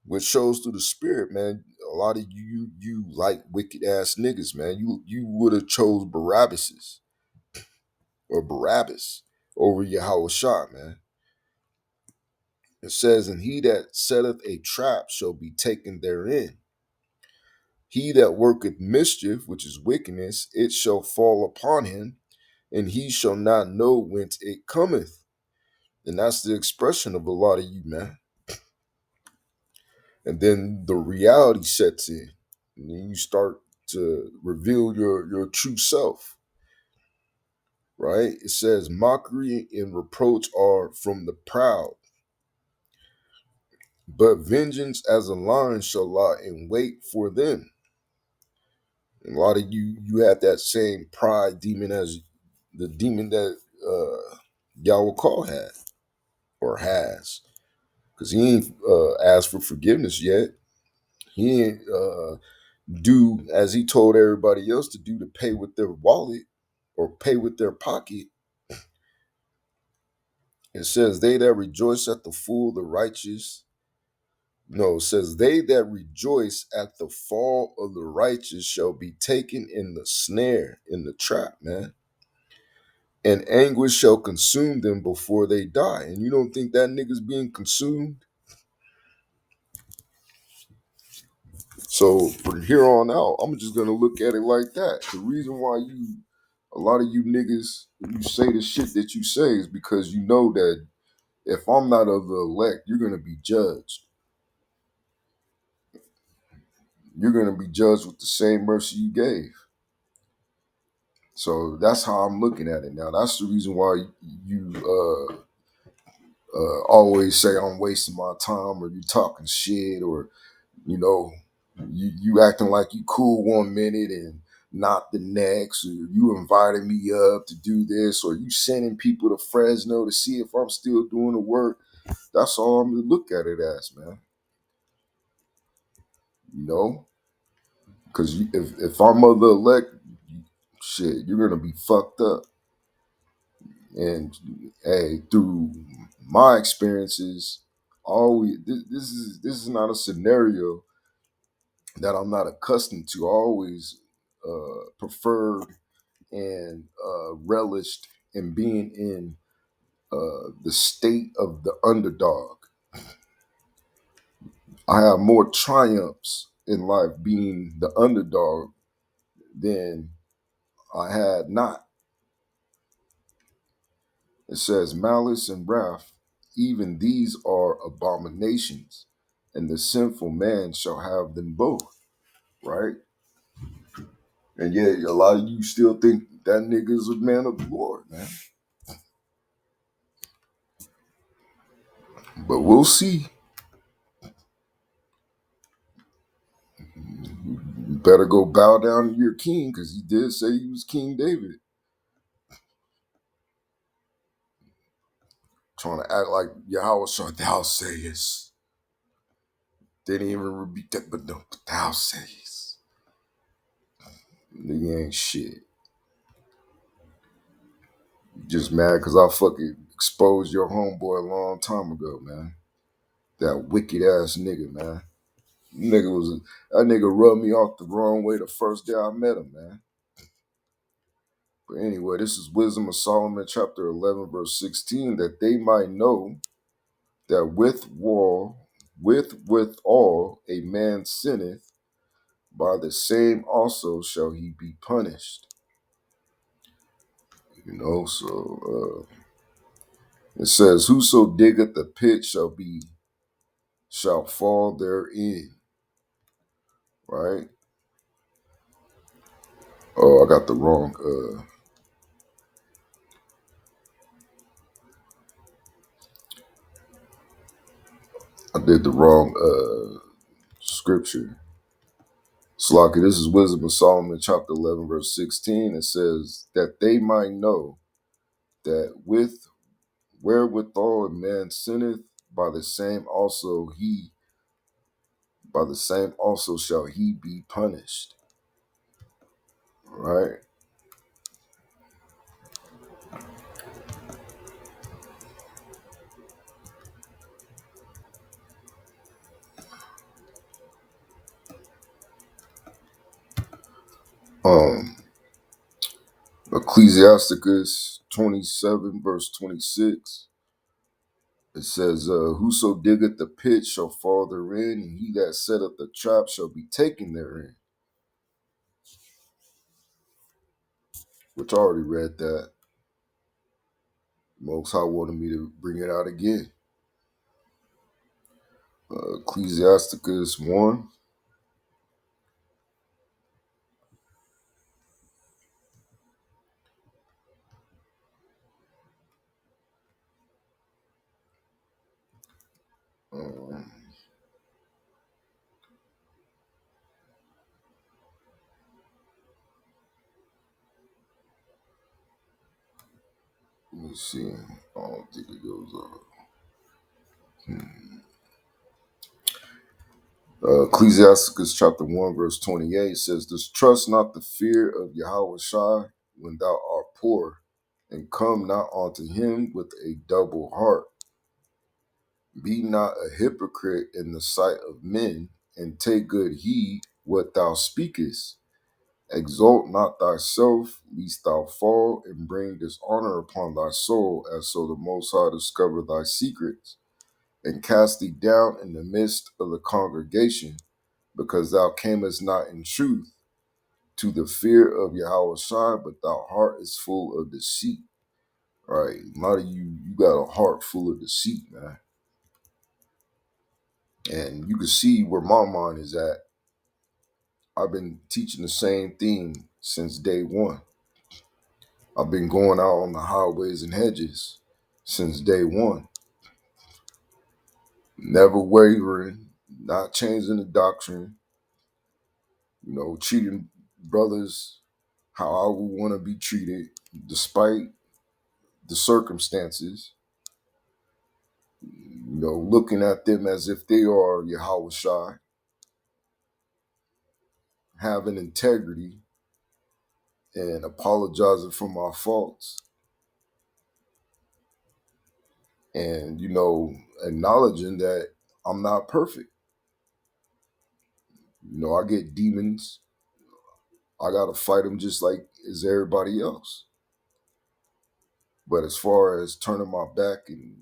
S1: Which shows through the spirit, man. A lot of you like wicked ass niggas, man. You would have chose Barabbas over Yahweh Shah, man. It says, "And he that setteth a trap shall be taken therein. He that worketh mischief, which is wickedness, it shall fall upon him, and he shall not know whence it cometh." And that's the expression of a lot of you, man. And then the reality sets in. And then you start to reveal your true self, right? It says, "Mockery and reproach are from the proud, but vengeance as a lion shall lie in wait for them." And a lot of you have that same pride demon as the demon that Yahweh Call had or has. Because he ain't asked for forgiveness yet. He ain't do as he told everybody else to do, to pay with their wallet or pay with their pocket. It says, "They that rejoice at the fool, the righteous." No, it says, "They that rejoice at the fall of the righteous shall be taken in the snare, in the trap, man. And anguish shall consume them before they die." And you don't think that nigga's being consumed? So from here on out, I'm just gonna look at it like that. The reason why a lot of you niggas, you say the shit that you say is because you know that if I'm not of the elect, you're gonna be judged. You're gonna be judged with the same mercy you gave. So that's how I'm looking at it now. That's the reason why you always say I'm wasting my time, or you talking shit, or you know, you acting like you cool one minute and not the next, or you invited me up to do this, or you sending people to Fresno to see if I'm still doing the work. That's all I'm gonna look at it as, man. You know, because if I'm of the elect, shit, you're gonna be fucked up. And hey, through my experiences, always this is not a scenario that I'm not accustomed to. I always preferred and relished in being in the state of the underdog. I have more triumphs in life being the underdog than I had not. It says, "Malice and wrath, even these are abominations, and the sinful man shall have them both." Right? And yet, a lot of you still think that nigga is a man of the Lord, man. But we'll see. better go bow down to your king, because he did say he was King David. Trying to act like Yahweh shall thou sayest. Didn't even rebuke that, but no, but thou sayest. Nigga ain't shit. You just mad because I fucking exposed your homeboy a long time ago, man. That wicked ass nigga, man. That nigga rubbed me off the wrong way the first day I met him, man. But anyway, this is Wisdom of Solomon, chapter 11, verse 16, that they might know that with all a man sinneth, by the same also shall he be punished. So it says, whoso diggeth the pit shall fall therein. Right? Oh, I got the wrong I did the wrong scripture. Slaki, this is Wisdom of Solomon, chapter 11, verse 16. It says, that they might know that wherewithal a man sinneth, by the same also shall he be punished. Right? Ecclesiasticus 27, verse 26. It says, whoso diggeth the pit shall fall therein, and he that setteth the trap shall be taken therein. Which I already read that. Most High wanted me to bring it out again. Ecclesiasticus 1. Um, Let me see. I don't think it goes up. Ecclesiasticus chapter 1, verse 28 says, distrust not the fear of Yahweh Shai when thou art poor, and come not unto him with a double heart. Be not a hypocrite in the sight of men, and take good heed what thou speakest. Exalt not thyself, lest thou fall, and bring dishonor upon thy soul, as so the Most High discover thy secrets, and cast thee down in the midst of the congregation, because thou camest not in truth to the fear of Yahweh Shai, but thy heart is full of deceit. Right? A lot of you got a heart full of deceit, man. And you can see where my mind is at. I've been teaching the same thing since day one. I've been going out on the highways and hedges since day one. Never wavering, not changing the doctrine, treating brothers how I would want to be treated, despite the circumstances, looking at them as if they are Yahweh Shai, having integrity, and apologizing for my faults, and, acknowledging that I'm not perfect. I get demons. I got to fight them just like as everybody else. But as far as turning my back and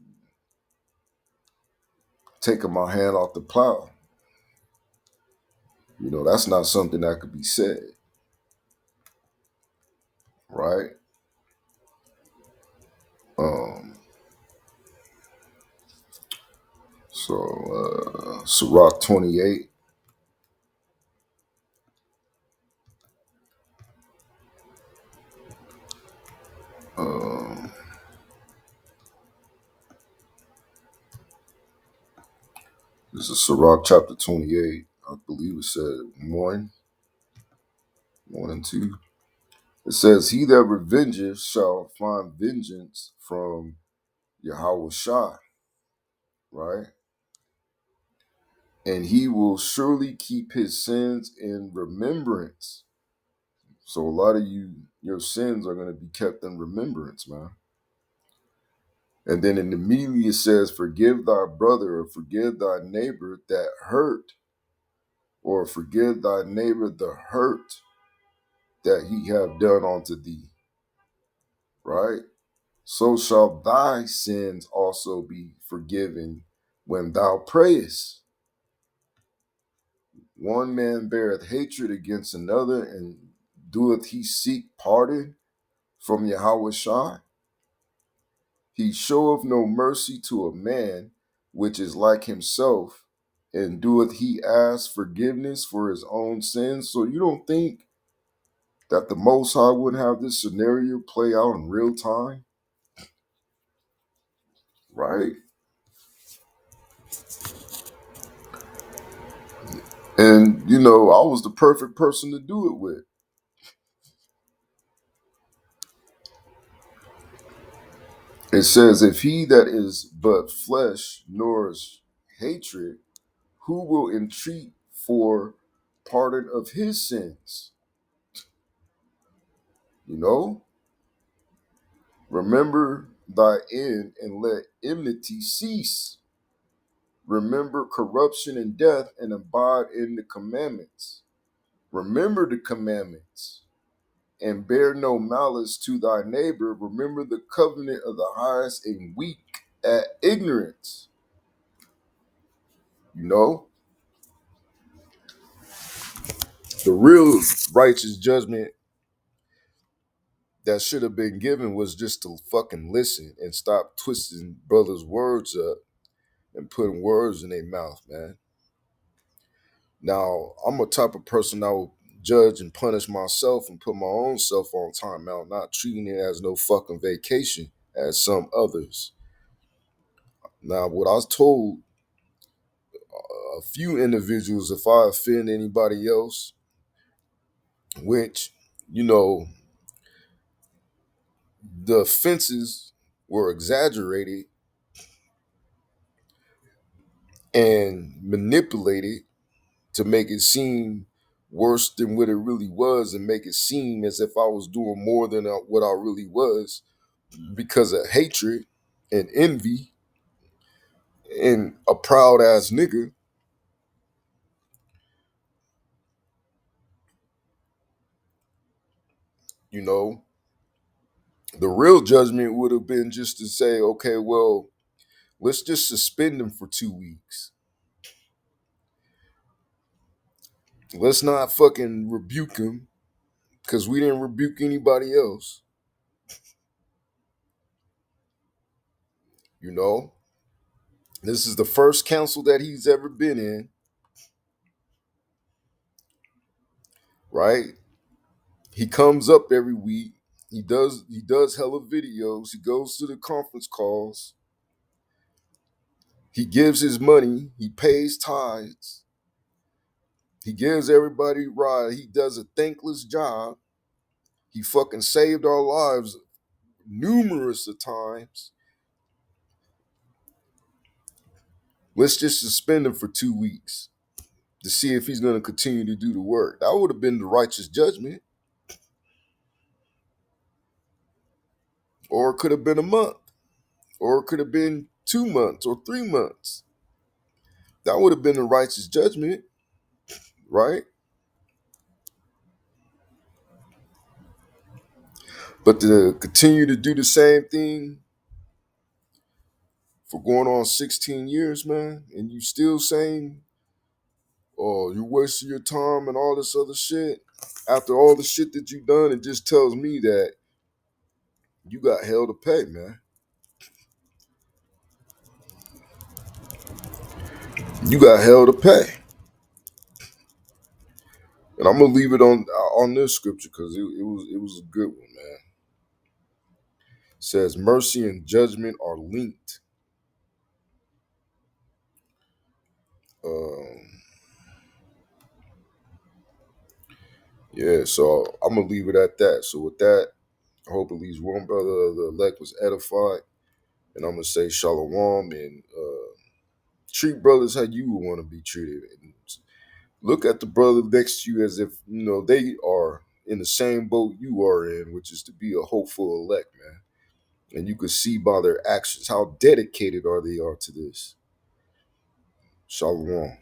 S1: taking my hand off the plow, that's not something that could be said, right? Um, Sirach 28. This is Sirach chapter 28. I believe it said 1. 1 and 2. It says, "He that revengeth shall find vengeance from Yahweh Shai," right? "And he will surely keep his sins in remembrance." So a lot of your sins are going to be kept in remembrance, man. And then immediately it says, "Forgive thy brother or forgive thy neighbor that hurt, or forgive thy neighbor the hurt that he have done unto thee," right? "So shall thy sins also be forgiven when thou prayest. One man beareth hatred against another, and doeth he seek pardon from Yahweh Shai? He showeth no mercy to a man which is like himself, and doeth he ask forgiveness for his own sins?" So you don't think that the Most High wouldn't have this scenario play out in real time, right? And, I was the perfect person to do it with. It says, "If he that is but flesh nors hatred, who will entreat for pardon of his sins?" You know, "Remember thy end and let enmity cease. Remember corruption and death and abide in the commandments. Remember the commandments and bear no malice to thy neighbor. Remember the covenant of the highest and weak at ignorance." You know, the real righteous judgment that should have been given was just to fucking listen and stop twisting brothers' words up and putting words in their mouth, man. Now, I'm a type of person that will judge and punish myself and put my own self on timeout, not treating it as no fucking vacation as some others. Now, what I was told a few individuals, if I offend anybody else, which, you know, the offenses were exaggerated and manipulated to make it seem worse than what it really was and make it seem as if I was doing more than what I really was because of hatred and envy and a proud ass nigga. You know, the real judgment would have been just to say, okay, well, let's just suspend him for 2 weeks. Let's not fucking rebuke him because we didn't rebuke anybody else. You know, this is the first council that he's ever been in, right? He comes up every week. He does hella videos. He goes to the conference calls. He gives his money. He pays tithes. He gives everybody a ride. He does a thankless job. He fucking saved our lives numerous of times. Let's just suspend him for 2 weeks to see if he's going to continue to do the work. That would have been the righteous judgment. Or it could have been a month. Or it could have been 2 months or 3 months. That would have been the righteous judgment, right? But to continue to do the same thing for going on 16 years, man, and you still saying, "Oh, you're wasting your time," and all this other shit, after all the shit that you've done, it just tells me that you got hell to pay, man. You got hell to pay. And I'm gonna leave it on this scripture because it was a good one, man. It says mercy and judgment are linked. Um, Yeah, so I'm gonna leave it at that. So with that, I hope at least one brother, the elect, was edified, and I'm gonna say shalom and treat brothers how you would want to be treated, and look at the brother next to you as if they are in the same boat you are in, which is to be a hopeful elect, man. And you can see by their actions how dedicated are they are to this. Shalom.